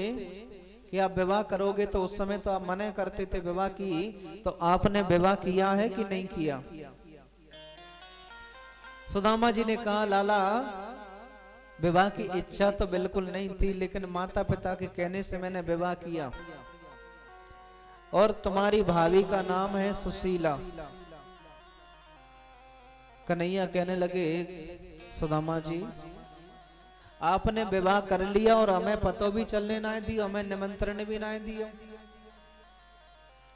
कि आप विवाह करोगे, तो उस समय तो आप मना करते थे विवाह की, तो आपने विवाह किया है कि नहीं किया। सुदामा जी ने कहा लाला विवाह की इच्छा तो बिल्कुल नहीं थी, लेकिन माता पिता के कहने से मैंने विवाह किया। और तुम्हारी भाभी का नाम है सुशीला। कन्हैया कहने लगे सुदामा जी आपने विवाह कर लिया और हमें पतो भी चलने ना दियो, हमें निमंत्रण भी ना दियो,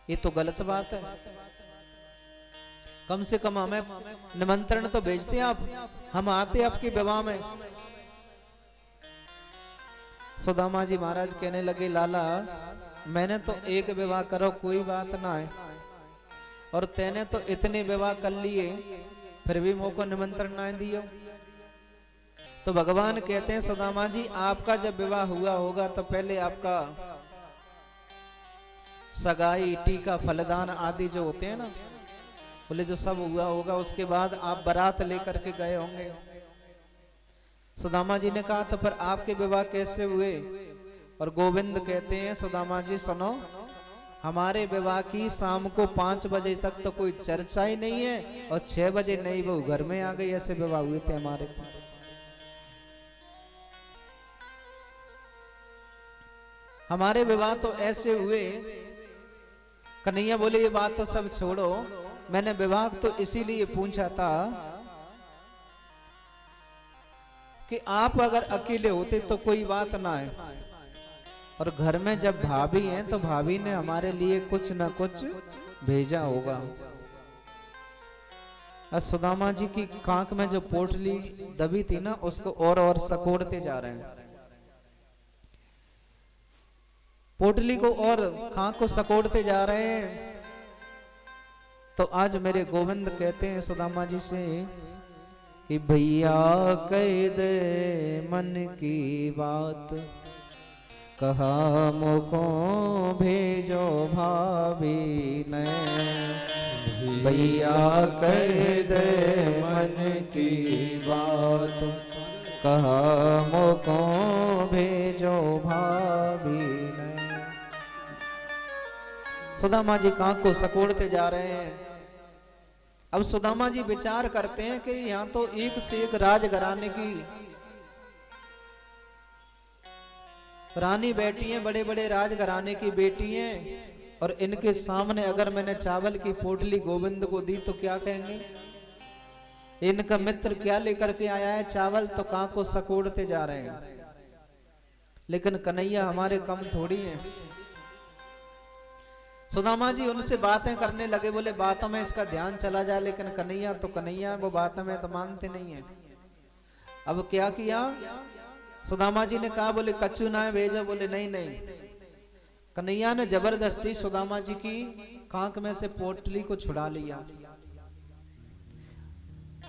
ये तो गलत बात है। कम से कम हमें निमंत्रण तो भेजते आप, हम आते आपके विवाह में। सुदामा जी महाराज कहने लगे लाला मैंने तो एक विवाह करो कोई बात ना है, और तेने तो इतने विवाह कर लिए फिर भी मोको निमंत्रण ना दियो। तो भगवान कहते हैं सुदामा जी आपका जब विवाह हुआ होगा तो पहले आपका सगाई टीका फलदान आदि जो होते हैं ना, बोले जो सब हुआ होगा, उसके बाद आप बारात लेकर के गए होंगे। सुदामा जी ने कहा तो फिर आपके विवाह कैसे हुए। और गोविंद कहते हैं सुदामा जी सुनो हमारे विवाह की शाम को 5 बजे तक तो कोई चर्चा ही नहीं है, और 6 बजे नई बहू घर में आ गई, ऐसे विवाह हुए थे हमारे। हमारे विवाह तो ऐसे हुए। कन्हैया बोले ये बात तो सब छोड़ो, मैंने विवाह तो इसीलिए पूछा था कि आप अगर अकेले होते तो कोई बात ना है, और घर में जब भाभी हैं तो भाभी ने हमारे लिए कुछ ना कुछ भेजा होगा। सुदामा जी की कांक में जो पोटली दबी थी ना, उसको और सकोड़ते जा रहे हैं। पोटली को और कांक को सकोड़ते जा रहे हैं। तो आज मेरे गोविंद कहते हैं सुदामा जी से कि भैया कह दे मन की बात, कहा मुको भेजो भाभी ने। भैया कह दे मन की बात, कहा मुको भेजो भाभी ने। सुदामा जी कांक को सकोड़ते जा रहे हैं। अब सुदामा जी विचार करते हैं कि यहाँ तो एक से एक राजघराने की रानी बैठी हैं, बड़े बड़े राजघराने की बेटी हैं, और इनके सामने अगर मैंने चावल की पोटली गोविंद को दी तो क्या कहेंगे? इनका मित्र क्या लेकर के आया है चावल, तो कांक को सकोड़ते जा रहे हैं। लेकिन कन्हैया हमारे कम थोड़ी हैं। सुदामा जी उनसे बातें करने लगे, बोले बातों में इसका ध्यान चला जाए, लेकिन कन्हैया तो कन्हैया, वो बातों में तो मानते नहीं है। अब क्या किया सुदामा जी ने कहा, बोले कच्चू ना भेजो, बोले नहीं नहीं। कन्हैया ने जबरदस्ती सुदामा जी की कांक में से पोटली को छुड़ा लिया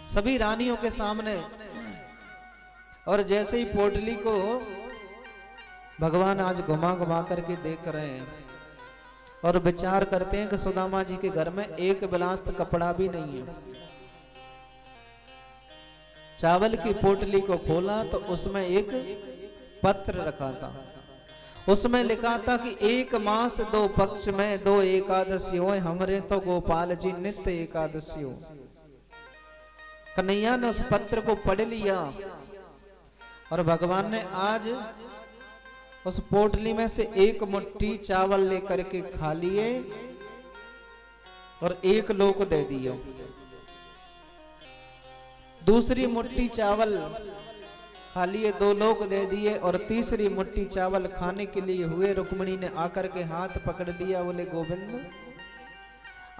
सभी रानियों के सामने। और जैसे ही पोटली को भगवान आज घुमा घुमा करके देख रहे हैं और विचार करते हैं कि सुदामा जी के घर में एक बिलास्त कपड़ा भी नहीं है। चावल की पोटली को खोला तो उसमें एक पत्र रखा था। उसमें लिखा था कि 1 मास 2 पक्ष में 2 एकादशी हो, हमरे तो गोपाल जी नित्य एकादशी हो। कन्हैया ने उस पत्र को पढ़ लिया और भगवान ने आज उस पोटली में से 1 मुट्ठी चावल लेकर के खा लिए और 1 लोक दे दियो। दूसरी मुट्ठी चावल खा लिए, 2 लोक दे दिए, और तीसरी मुट्ठी चावल खाने के लिए हुए। रुक्मिणी ने आकर के हाथ पकड़ लिया, बोले गोविंद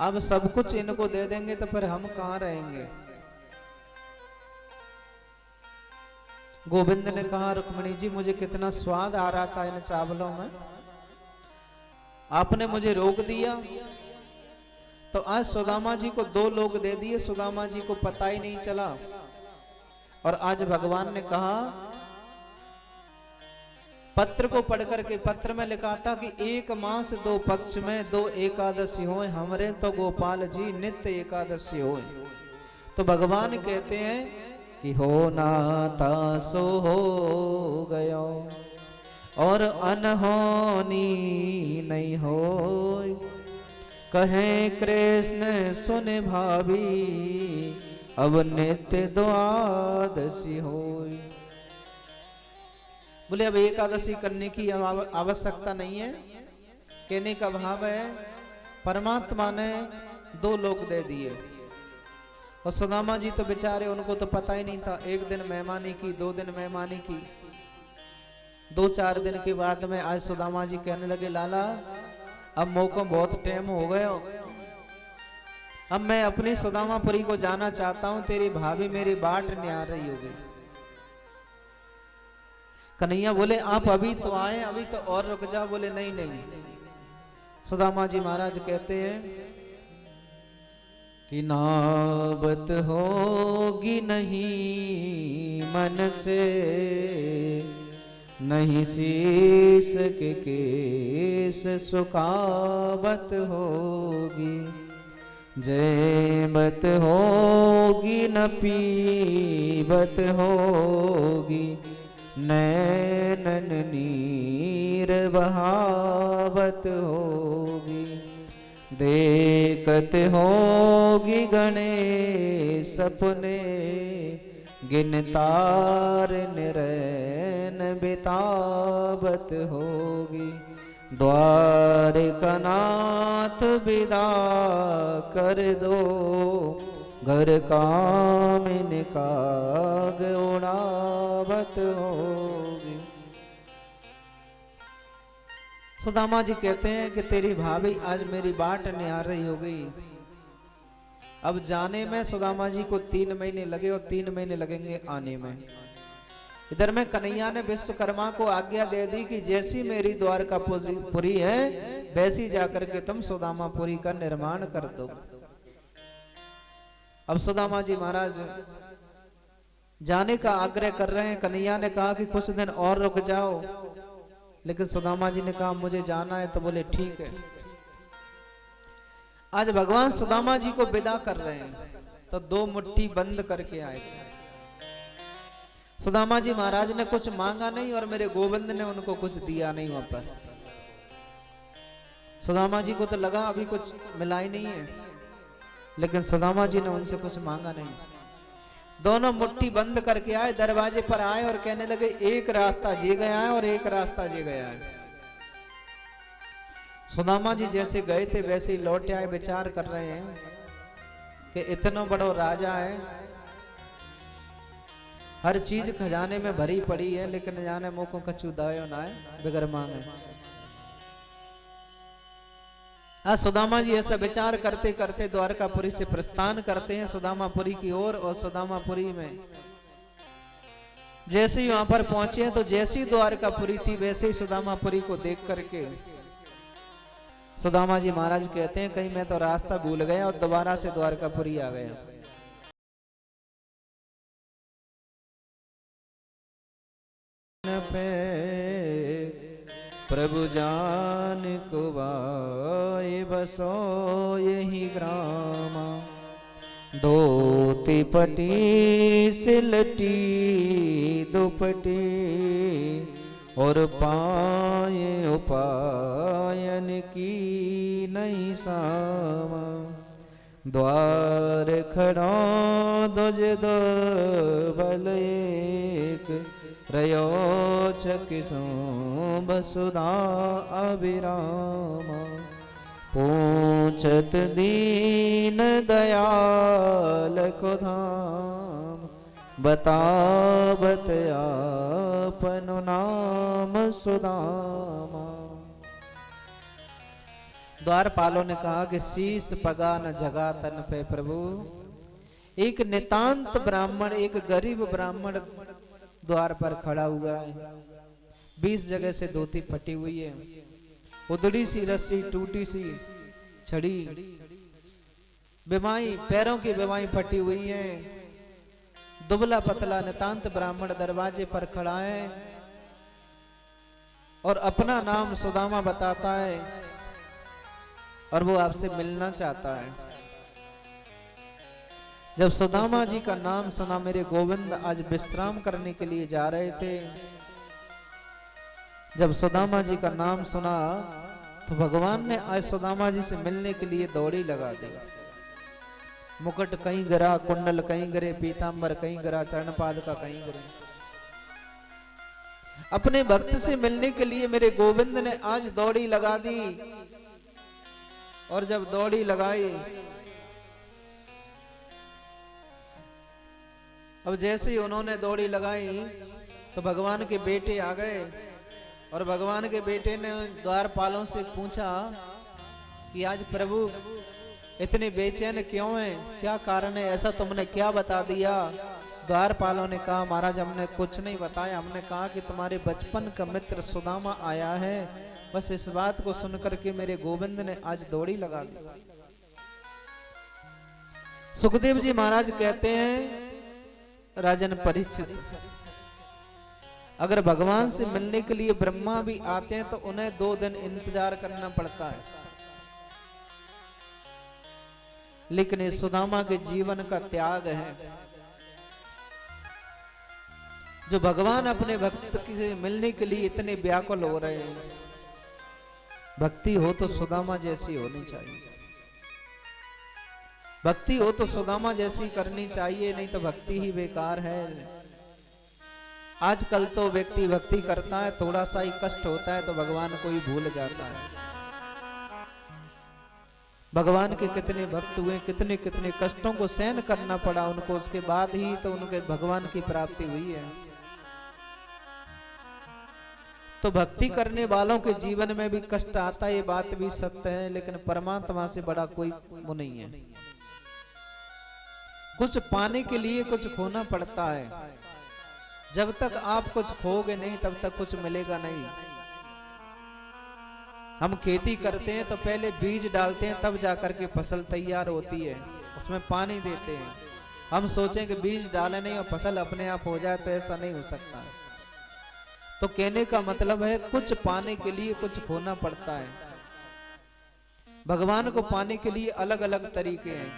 अब सब कुछ इनको दे देंगे तो फिर हम कहां रहेंगे? गोविंद ने कहा, रुक्मिणी जी मुझे कितना स्वाद आ रहा था इन चावलों में, आपने मुझे रोक दिया तो आज सुदामा जी को 2 लोग दे दिए, सुदामा जी को पता ही नहीं चला। और आज भगवान ने कहा, पत्र को पढ़ करके, पत्र में लिखा था कि 1 मास 2 पक्ष में 2 एकादशी होए, हमरे तो गोपाल जी नित्य एकादशी होए। तो भगवान कहते हैं कि हो नाता सो हो गयो और अनहोनी नहीं हो, कहे कृष्ण सुन भाभी अब नित्य द्वादशी हो। बोले अब एकादशी करने की आवश्यकता नहीं है, कहने का भाव है परमात्मा ने 2 लोक दे दिए। और सुदामा जी तो बेचारे, उनको तो पता ही नहीं था। 1 दिन मेहमानी की, 2 दिन मेहमानी की, 2-4 दिन के बाद में आज सुदामा जी कहने लगे, लाला अब मौको बहुत टाइम हो गया, अब मैं अपनी सुदामापुरी को जाना चाहता हूं, तेरी भाभी मेरी बाट नहीं आ रही होगी। कन्हैया बोले आप अभी तो आए, अभी तो और रुक जा। बोले नहीं नहीं। सुदामा जी महाराज कहते हैं कि नाबत होगी नहीं मन से, नहीं शीश के केस सुकावत होगी, जयबत होगी न पीबत होगी, नैनन नीर बहावत होगी, देखत होगी गणेश सपने, गिनतार निरैन बितावत होगी, द्वारकानाथ विदा कर दो, घर कामिन काग उड़ावत होगी। सुदामा जी कहते हैं कि तेरी भाभी आज मेरी बाट निहार रही होगी, अब जाने में सुदामा जी को 3 महीने लगे और 3 महीने लगेंगे आने में। इधर में कन्हैया ने विश्वकर्मा को आज्ञा दे दी कि जैसी मेरी द्वारकापुरी है वैसी जाकर के तुम सुदामापुरी का निर्माण कर दो। अब सुदामा जी महाराज जाने का आग्रह कर रहे हैं। कन्हैया ने कहा कि कुछ दिन और रुक जाओ, लेकिन सुदामा जी ने कहा मुझे जाना है। तो बोले ठीक है। आज भगवान सुदामा जी को विदा कर रहे हैं तो 2 मुट्ठी बंद करके आए थे। सुदामा जी महाराज ने कुछ मांगा नहीं और मेरे गोविंद ने उनको कुछ दिया नहीं। वहां पर सुदामा जी को तो लगा अभी कुछ मिला ही नहीं है, लेकिन सुदामा जी ने उनसे कुछ मांगा नहीं। दोनों मुट्ठी बंद करके आए, दरवाजे पर आए और कहने लगे एक रास्ता जे गया है और एक रास्ता जे गया है। सुदामा जी जैसे गए थे वैसे ही लौट आए। विचार कर रहे हैं कि इतना बड़ा राजा है, हर चीज खजाने में भरी पड़ी है, लेकिन जाने मुंह को कछु दायो ना है बगैर मांगे। आज सुदामा जी ऐसा विचार करते करते द्वारकापुरी से प्रस्थान करते हैं सुदामापुरी की ओर। और सुदामापुरी में जैसे ही वहां पर पहुंचे तो जैसी द्वारकापुरी थी वैसे ही सुदामापुरी को देख करके सुदामा जी महाराज कहते हैं कहीं मैं तो रास्ता भूल गया और दोबारा से द्वारकापुरी आ गया। पे प्रभु जान को आए बसो यही ग्रामा, धोती पटी सिलटी दुपटी और पाए उपायन की नहीं सामा। द्वार खड़ा दुज दो बल एक, रयो चकिसो बसुधा अभिरामा। पूछत दीन दयाल को धाम, बतावत आपन नाम सुदामा। द्वारपालों ने कहा कि शीश पगा न जगा तन पे प्रभु। एक नितांत ब्राह्मण, एक गरीब ब्राह्मण द्वार पर खड़ा हुआ है। 20 जगह से धोती फटी हुई है, उधड़ी सी रस्सी, टूटी सी छड़ी, बिमाई, पैरों की बिमाई फटी हुई है। दुबला पतला नितांत ब्राह्मण दरवाजे पर खड़ा है और अपना नाम सुदामा बताता है और वो आपसे मिलना चाहता है। जब सुदामा जी का नाम सुना, मेरे गोविंद आज विश्राम करने के लिए जा रहे थे, जब सुदामा जी का नाम सुना तो भगवान ने आज सुदामा जी से मिलने के लिए दौड़ी लगा दी। मुकुट कहीं गिरा, कुंडल कहीं गिरे, पीतांबर कहीं गिरा, चरणपाद का कहीं गिरे। अपने भक्त से मिलने के लिए मेरे गोविंद ने आज दौड़ी लगा दी। और जब दौड़ी लगाई, अब जैसे ही उन्होंने दौड़ी लगाई तो भगवान के बेटे आ गए और भगवान के बेटे ने द्वारपालों से पूछा कि आज प्रभु इतने बेचैन क्यों हैं, क्या कारण है, ऐसा तुमने क्या बता दिया। द्वारपालों ने कहा महाराज हमने कुछ नहीं बताया, हमने कहा कि तुम्हारे बचपन का मित्र सुदामा आया है। बस इस बात को सुनकर के मेरे गोविंद ने आज दौड़ी लगा दी। सुखदेव जी महाराज कहते हैं राजन परीक्षित, अगर भगवान से मिलने के लिए ब्रह्मा भी आते हैं तो उन्हें 2 दिन इंतजार करना पड़ता है, लेकिन इस सुदामा के जीवन का त्याग है। जो भगवान अपने भक्त से मिलने के लिए इतने व्याकुल हो रहे हैं, भक्ति हो तो सुदामा जैसी होनी चाहिए। भक्ति हो तो सुदामा जैसी करनी चाहिए, नहीं तो भक्ति ही बेकार है। आजकल तो व्यक्ति भक्ति करता है, थोड़ा सा ही कष्ट होता है तो भगवान को ही भूल जाता है। भगवान के कितने भक्त हुए, कितने कितने कष्टों को सहन करना पड़ा उनको, उसके बाद ही तो उनके भगवान की प्राप्ति हुई है। तो भक्ति करने वालों के जीवन में भी कष्ट आता है, ये बात भी सत्य है, लेकिन परमात्मा से बड़ा कोई वो नहीं है। कुछ पाने के लिए कुछ खोना पड़ता है। जब तक आप कुछ खोगे नहीं तब तक कुछ मिलेगा नहीं। हम खेती करते हैं तो पहले बीज डालते हैं, तब जाकर के फसल तैयार होती है, उसमें पानी देते हैं। हम सोचें कि बीज डाले नहीं और फसल अपने आप हो जाए, तो ऐसा नहीं हो सकता। तो कहने का मतलब है कुछ पाने के लिए कुछ खोना पड़ता है। भगवान को पाने के लिए अलग अलग तरीके हैं।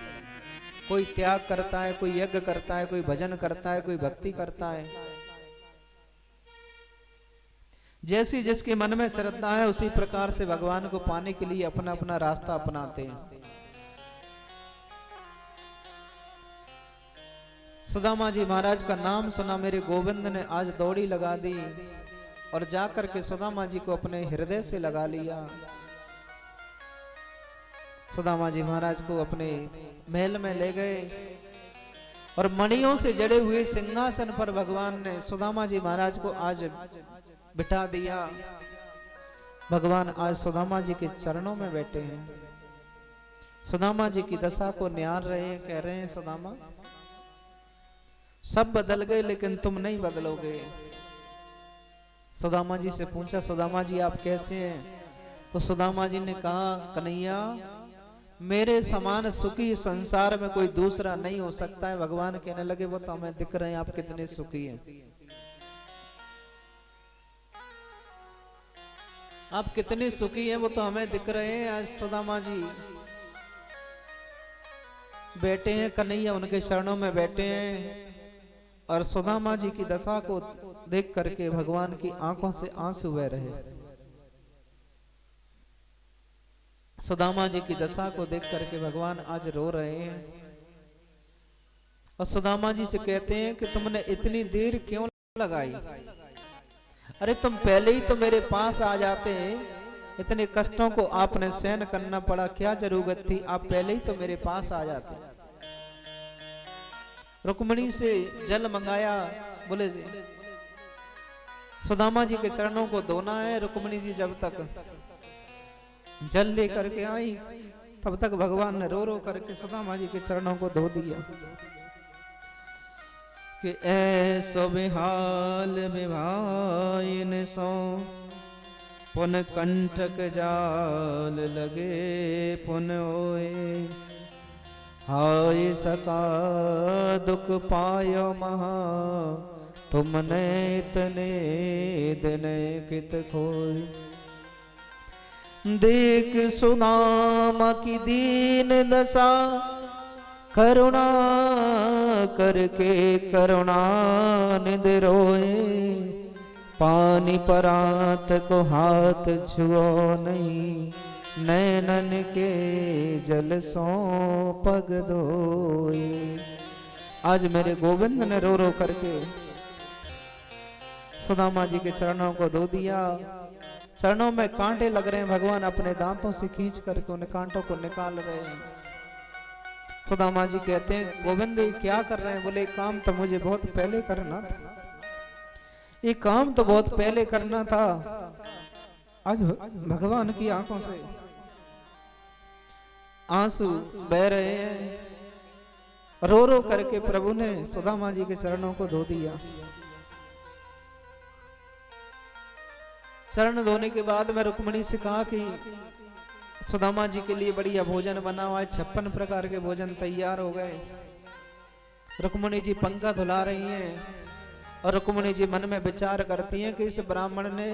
कोई त्याग करता है, कोई यज्ञ करता है, कोई भजन करता है, कोई भक्ति करता है। जैसी जिसके मन में श्रद्धा है उसी प्रकार से भगवान को पाने के लिए अपना अपना रास्ता अपनाते हैं। सुदामा जी महाराज का नाम सुना मेरे गोविंद ने आज दौड़ी लगा दी और जाकर के सुदामा जी को अपने हृदय से लगा लिया। सुदामा जी महाराज को अपने महल में ले गए और मणियों से जड़े हुए सिंहासन पर भगवान ने सुदामा जी महाराज को आज बिठा दिया। भगवान आज सुदामा जी के चरणों में बैठे हैं। सुदामा जी की दशा को निहार रहे हैं, कह रहे हैं सुदामा सब बदल गए लेकिन तुम नहीं बदलोगे। सुदामा जी से पूछा सुदामा जी आप कैसे हैं? तो सुदामा जी ने कहा कन्हैया मेरे समान सुखी संसार में कोई दूसरा नहीं हो सकता है। भगवान कहने लगे वो तो हमें दिख रहे हैं आप कितने सुखी हैं, आप कितने सुखी हैं वो तो हमें दिख रहे हैं। आज सुदामा जी बैठे हैं, कन्हैया उनके चरणों में बैठे हैं और सुदामा जी की दशा को देख करके भगवान की आंखों से आंसू बह रहे। सुदामा जी की दशा को देख करके भगवान आज रो रहे हैं और सुदामा जी से कहते हैं कि तुमने इतनी देर क्यों लगाई? अरे तुम पहले ही तो मेरे पास आ जाते, इतने कष्टों को आपने सहन करना पड़ा, क्या जरूरत थी? आप पहले ही तो मेरे पास आ जाते। रुक्मिणी से जल मंगाया, बोले सुदामा जी के चरणों को धोना है। रुक्मिणी जी जब तक जल लेकर के आई तब तक भगवान ने रो रो करके सुदामा जी के चरणों को धो दिया कि ऐसो बेहाल विभाइन सो पुन कंठक जाल लगे पुन ओए हाय सका दुख पायो महा तुमने इतने दिन कित खोए। देख सुदामा की दीन दशा करुणा करके करुणा निध रोए पानी परात को हाथ छुओ नहीं नैनन के जल सो पग धोए। आज मेरे गोविंद ने रो रो करके सुदामा जी के चरणों को धो दिया। चरणों में कांटे लग रहे हैं, भगवान अपने दांतों से खींच करके उन कांटों को निकाल रहे हैं। सुदामा जी कहते हैं गोविंद ये क्या कर रहे हैं? बोले काम तो मुझे बहुत पहले करना था, ये काम तो बहुत पहले करना था। आज भगवान की आंखों से आंसू बह रहे हैं, रो रो करके प्रभु ने सुदामा जी के चरणों को धो दिया। चरण धोने के बाद मैं रुक्मिणी से कहा कि सुदामा जी के लिए बढ़िया भोजन बना हुआ है, 56 प्रकार के भोजन तैयार हो गए। रुक्मिणी जी पंखा धुला रही हैं और रुक्मिणी जी मन में विचार करती हैं कि इस ब्राह्मण ने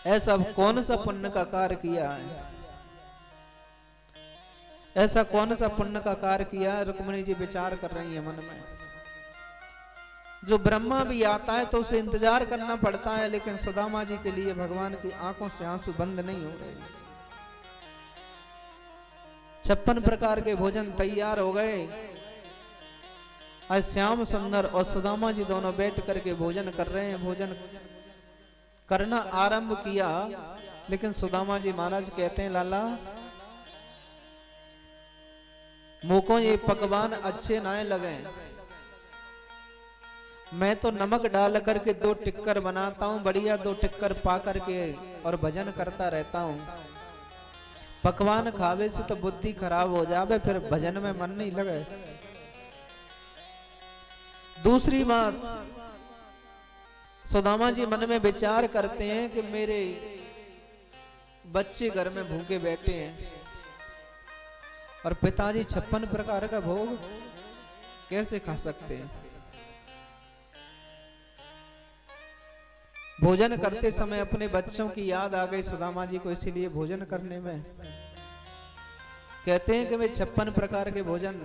ऐसा कौन सा पुण्य का कार्य किया है, ऐसा कौन सा पुण्य का कार्य किया है। रुक्मिणी जी विचार कर रही है मन में। जो ब्रह्मा भी आता है तो उसे इंतजार करना पड़ता है, लेकिन सुदामा जी के लिए भगवान की आंखों से आंसू बंद नहीं हो रहे। 56 प्रकार के भोजन तैयार हो गए। आज श्याम सुंदर और सुदामा जी दोनों बैठ करके भोजन कर रहे हैं। भोजन करना आरंभ किया, लेकिन सुदामा जी महाराज कहते हैं लाला मुझको ये पकवान अच्छे ना लगे, मैं तो नमक डाल करके 2 टिक्कर बनाता हूँ, बढ़िया 2 टिक्कर पा करके और भजन करता रहता हूँ। पकवान खावे से तो बुद्धि खराब हो जावे, फिर भजन में मन नहीं लगे। दूसरी बात, सुदामा जी मन में विचार करते हैं कि मेरे बच्चे घर में भूखे बैठे हैं और पिताजी 56 प्रकार का भोग कैसे खा सकते हैं। भोजन करते समय अपने बच्चों की याद आ गई सुदामा जी को, इसीलिए भोजन करने में कहते हैं कि वे 56 प्रकार के भोजन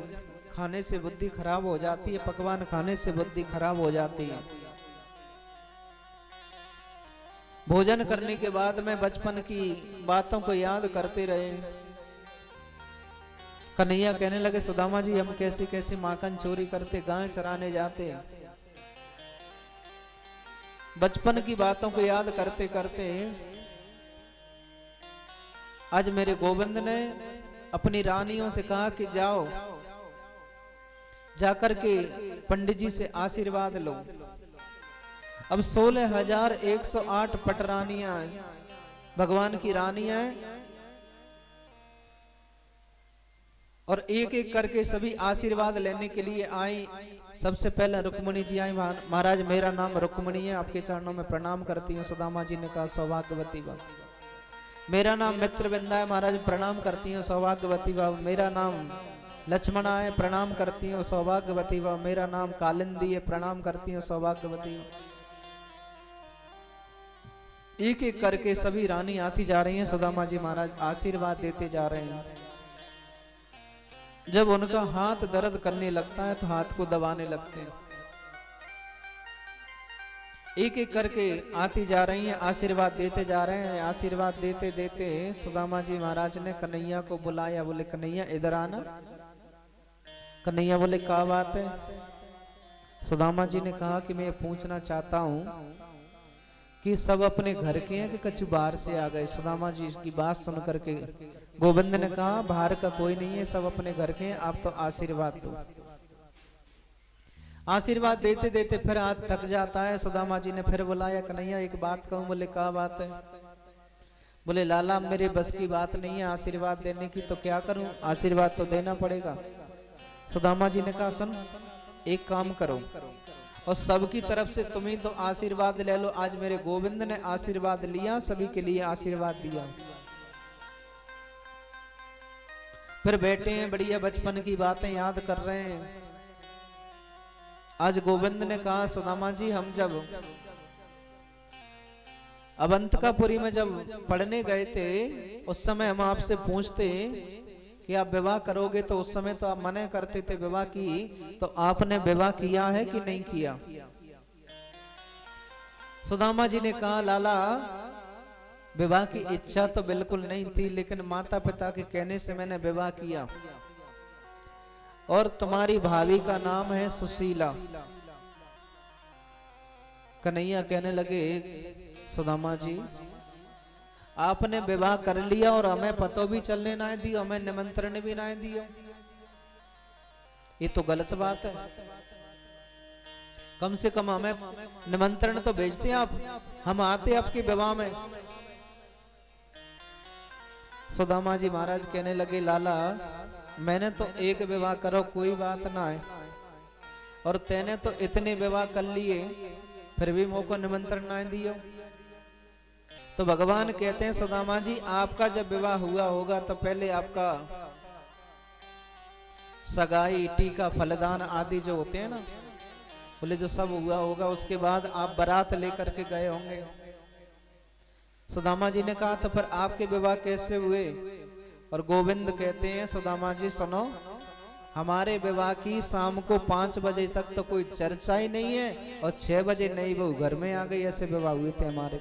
खाने से बुद्धि खराब हो जाती है, पकवान खाने से बुद्धि खराब हो जाती है। भोजन करने के बाद में बचपन की बातों को याद करते रहे। कन्हैया कहने लगे, सुदामा जी हम कैसी कैसी माखन चोरी करते, गाय चराने जाते, बचपन की बातों को याद करते करते आज मेरे गोविंद ने अपनी रानियों से कहा कि जाओ जाकर के पंडित जी से आशीर्वाद लो। अब 16,108 पटरानियां भगवान की रानियां और एक एक करके सभी आशीर्वाद लेने के लिए आई। सबसे पहले रुक्मणी जी आई। महाराज मेरा नाम रुक्मणी है, आपके चरणों में प्रणाम करती हूँ। सुदामा जी ने कहा सौभाग्यवती बा। मेरा नाम मित्रविंदा है, महाराज प्रणाम करती हूँ सौभाग्यवती बा। मेरा नाम लक्ष्मणा है, प्रणाम करती हूँ सौभाग्यवती बा। मेरा नाम कालिंदी है, प्रणाम करती हूँ सौभाग्यवती। एक एक करके सभी रानी आती जा रही हैं, सुदामा जी महाराज आशीर्वाद देते जा रहे हैं। जब उनका हाथ दर्द करने लगता है तो हाथ को दबाने लगते हैं। एक एक करके आती जा रही हैं, आशीर्वाद देते जा रहे हैं। आशीर्वाद देते देते सुदामा जी महाराज ने कन्हैया को बुलाया। बोले कन्हैया इधर आना। कन्हैया बोले क्या बात है। सुदामा जी ने कहा कि मैं पूछना चाहता हूं कि सब अपने घर के हैं कि कछु बाहर से आ गए। सुदामा जी इसकी बात सुन करके गोविंद ने कहा बाहर का कोई नहीं है, सब अपने घर के हैं, आप तो आशीर्वाद दो। आशीर्वाद देते देते फिर हाथ थक जाता है। सुदामा जी ने फिर बुलाया, कन्हैया एक बात कहूं। बोले क्या बात है। बोले लाला मेरे बस की बात नहीं है आशीर्वाद देने की, तो क्या करूं, आशीर्वाद तो देना पड़ेगा। सुदामा जी ने कहा सुन एक काम करो और सबकी तरफ से तुम ही तो आशीर्वाद ले लो। आज मेरे गोविंद ने आशीर्वाद लिया, सभी के लिए आशीर्वाद दिया। फिर बैठे हैं, बढ़िया बचपन की बातें याद कर रहे हैं। आज गोविंद ने कहा सुदामा जी हम जब अवंतिकापुरी में जब पढ़ने गए थे उस समय हम आपसे पूछते कि आप विवाह करोगे, तो उस समय तो आप मना करते थे विवाह की, तो आपने विवाह किया है कि नहीं किया। सुदामा जी ने कहा लाला विवाह की इच्छा तो बिल्कुल नहीं थी, लेकिन माता पिता के कहने से मैंने विवाह किया। और तुम्हारी भाभी का नाम है सुशीला। कन्हैया कहने लगे सुदामा जी आपने विवाह कर लिया और हमें पतो भी चलने ना दियो, हमें निमंत्रण भी ना दियो, ये तो गलत बात है। कम से कम हमें निमंत्रण तो भेजते आप, हम आते आपके विवाह में। सुदामा जी महाराज कहने लगे लाला मैंने तो एक विवाह करो कोई बात ना है, और तेने तो इतने विवाह कर लिए फिर भी मोको निमंत्रण ना दियो। तो भगवान कहते हैं सुदामा जी आपका जब विवाह हुआ होगा तो पहले आपका सगाई टीका फलदान आदि जो होते हैं ना, बोले जो सब हुआ होगा, उसके बाद आप बारात लेकर के गए होंगे। सुदामा जी ने कहा तो फिर आपके विवाह कैसे हुए। और गोविंद कहते हैं सुदामा जी सुनो हमारे विवाह की शाम को 5 बजे तक तो कोई चर्चा ही नहीं है, और 6 बजे नई बहू घर में आ गई, ऐसे विवाह हुए थे हमारे।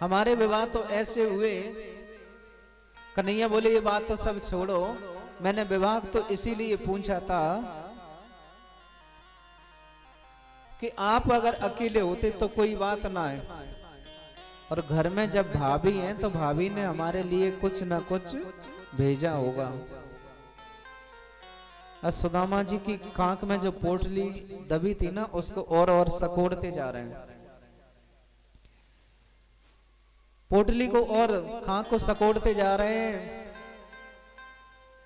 हमारे विवाह तो ऐसे हुए। कन्हैया बोले ये बात तो सब छोड़ो, मैंने विवाह तो इसीलिए पूछा था कि आप अगर अकेले होते तो कोई बात ना है, और घर में जब भाभी हैं तो भाभी ने हमारे लिए कुछ ना कुछ भेजा होगा। सुदामा जी की कांख में जो पोटली दबी थी ना उसको और सकोड़ते जा रहे हैं। पोटली को और खाक को सकोड़ते जा रहे हैं।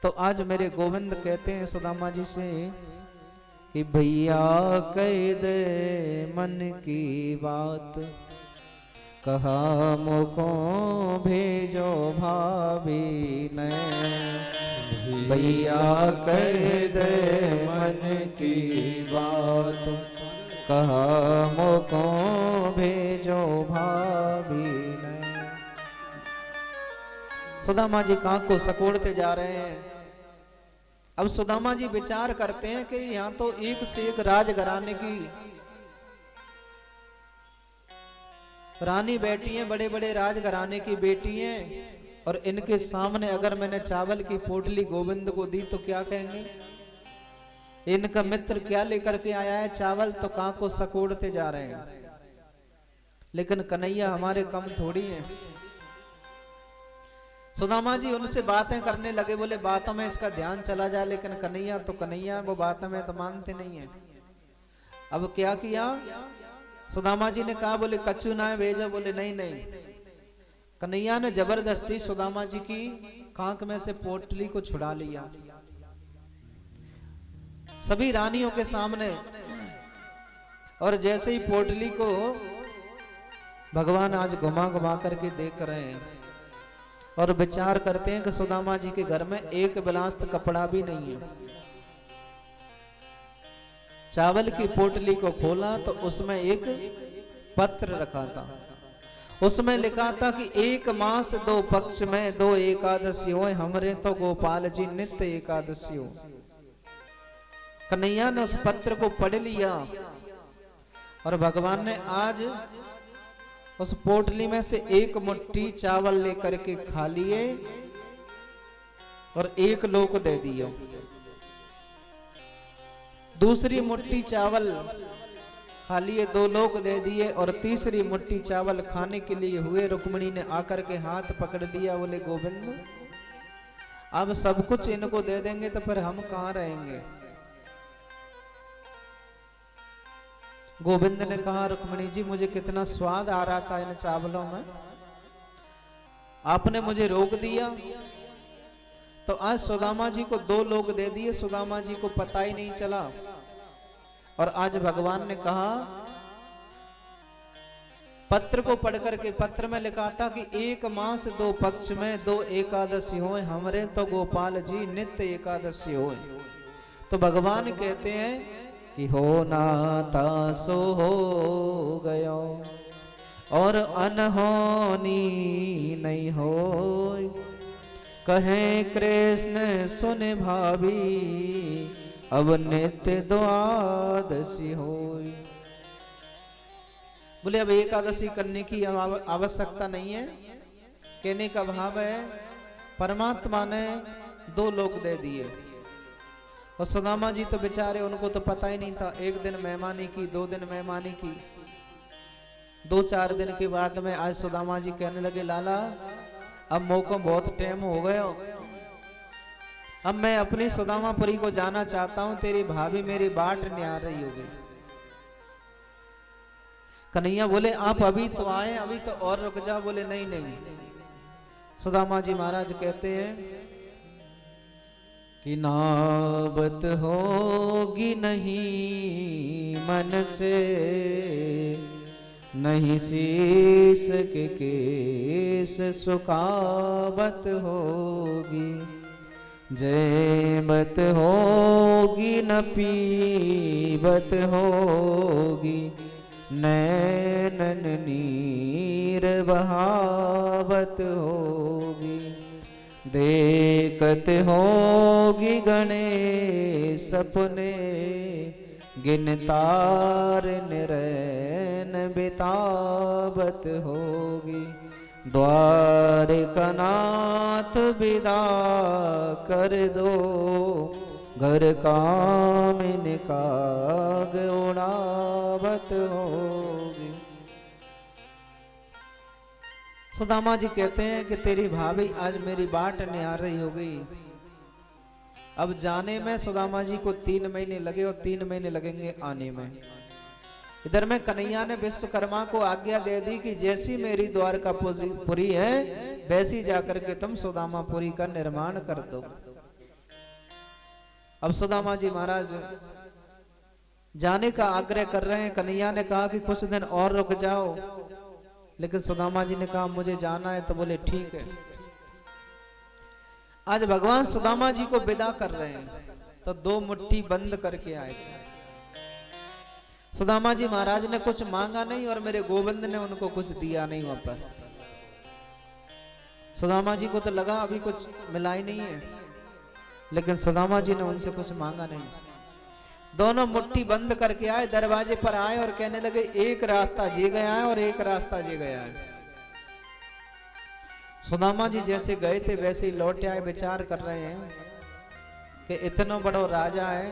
तो आज मेरे गोविंद कहते हैं सुदामा जी से कि भैया कह दे मन की बात, कहा मुको भेजो भाभी ने। भैया कह दे मन की बात, कहा मुको भेजो भाभी ने। सुदामा जी कांख को सकोड़ते जा रहे हैं। अब सुदामा जी विचार करते हैं कि यहाँ तो एक से एक राजघराने की रानी बैठी हैं, बड़े बड़े राजघराने की बेटी हैं, और इनके सामने अगर मैंने चावल की पोटली गोविंद को दी तो क्या कहेंगे? इनका मित्र क्या लेकर के आया है चावल, तो कांख को सकोड़ते जा रहे हैं। लेकिन कन्हैया हमारे कम थोड़ी हैं। सुदामा जी उनसे बातें करने लगे, बोले बातों में इसका ध्यान चला जाए, लेकिन कन्हैया तो कन्हैया, वो बातों में तो मानते नहीं है। अब क्या किया? सुदामा जी ने कहा, बोले कच्चू ना भेजो, बोले नहीं नहीं। कन्हैया ने जबरदस्ती सुदामा जी की कांख में से पोटली को छुड़ा लिया सभी रानियों के सामने। और जैसे ही पोटली को भगवान आज घुमा घुमा करके देख रहे हैं और विचार करते हैं कि सुदामा जी के घर में एक बिलास्त कपड़ा भी नहीं है। चावल की पोटली को खोला तो उसमें एक पत्र रखा था। उसमें लिखा था कि 1 मास 2 पक्ष में 2 एकादशी हो, हमरे तो गोपाल जी नित्य एकादशी हो। कन्हैया ने उस पत्र को पढ़ लिया और भगवान ने आज उस पोटली में से 1 मुट्ठी चावल लेकर के खा लिए और 1 लोक दे दियो। दूसरी मुट्ठी चावल खा लिए, 2 लोक दे दिए, और तीसरी मुट्ठी चावल खाने के लिए हुए। रुक्मिणी ने आकर के हाथ पकड़ लिया, बोले गोविंद अब सब कुछ इनको दे देंगे तो फिर हम कहां रहेंगे? गोविंद ने कहा, रुक्मिणी जी मुझे कितना स्वाद आ रहा था इन चावलों में, आपने मुझे रोक दिया तो आज सुदामा जी को 2 लोग दे दिए, सुदामा जी को पता ही नहीं चला। और आज भगवान ने कहा, पत्र को पढ़ करके, पत्र में लिखा था कि 1 मास 2 पक्ष में 2 एकादशी होए, हमरे तो गोपाल जी नित्य एकादशी होए। तो भगवान कहते हैं कि हो नाता सो हो गयो और अनहोनी नहीं हो, कहे कृष्ण सुन भाभी अब नित्य द्वादशी हो। बोले अब एकादशी करने की आवश्यकता नहीं है। कहने का भाव है परमात्मा ने 2 लोक दे दिए और सुदामा जी तो बेचारे, उनको तो पता ही नहीं था। 1 दिन मेहमानी की, 2 दिन मेहमानी की, 2-4 दिन के बाद में आज सुदामा जी कहने लगे, लाला अब मौको बहुत टाइम हो गया, अब मैं अपनी सुदामापुरी को जाना चाहता हूं, तेरी भाभी मेरी बाट नहीं आ रही होगी। कन्हैया बोले आप अभी तो आए, अभी तो और रुक जा। बोले नहीं नहीं। सुदामा जी महाराज कहते हैं कि नाबत होगी नहीं मन से, नहीं शीश के केस सुकावत होगी, जयबत होगी न पीबत होगी, नैनन नीर बहावत होगी, देखत होगी गणेश सपने, गिनतार निरैन बितावत होगी, द्वारकानाथ विदा कर दो, घर कामिन काग उड़ावत होगी। सुदामा जी कहते हैं कि तेरी भाभी आज मेरी बाट निहार रही होगी। अब जाने में सुदामा जी को 3 महीने लगे और 3 महीने लगेंगे आने में। इधर में कन्हैया ने विश्वकर्मा को आज्ञा दे दी कि जैसी मेरी द्वारकापुरी है वैसी जाकर के तुम सुदामापुरी का निर्माण कर दो। अब सुदामा जी महाराज जाने का आग्रह कर रहे हैं। कन्हैया ने कहा कि कुछ दिन और रुक जाओ, लेकिन सुदामा जी ने कहा मुझे जाना है। तो बोले ठीक है। आज भगवान सुदामा जी को विदा कर रहे हैं तो दो मुट्ठी बंद करके आए थे। सुदामा जी महाराज ने कुछ मांगा नहीं और मेरे गोविंद ने उनको कुछ दिया नहीं। वहां पर सुदामा जी को तो लगा अभी कुछ मिला ही नहीं है, लेकिन सुदामा जी ने उनसे कुछ मांगा नहीं। दोनों मुट्ठी बंद करके आए, दरवाजे पर आए और कहने लगे एक रास्ता जे गया है और एक रास्ता जे गया है। सुदामा जी जैसे गए थे वैसे ही लौट आए। विचार कर रहे हैं कि इतना बड़ा राजा है,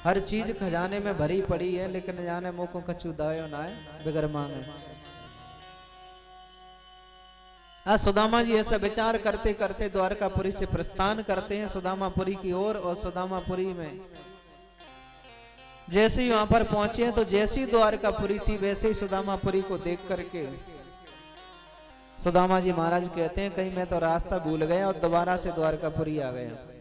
हर चीज खजाने में भरी पड़ी है, लेकिन जाने मुंह को कछु दायो ना है बगैर मांगे। आज सुदामा जी ऐसा विचार करते करते द्वारकापुरी से प्रस्थान करते हैं सुदामापुरी की ओर। और सुदामापुरी में जैसे ही वहां पर पहुंचे हैं तो जैसी द्वारकापुरी थी वैसे ही सुदामापुरी को देख करके सुदामा जी महाराज कहते हैं कहीं मैं तो रास्ता भूल गया और दोबारा से द्वारकापुरी आ गया।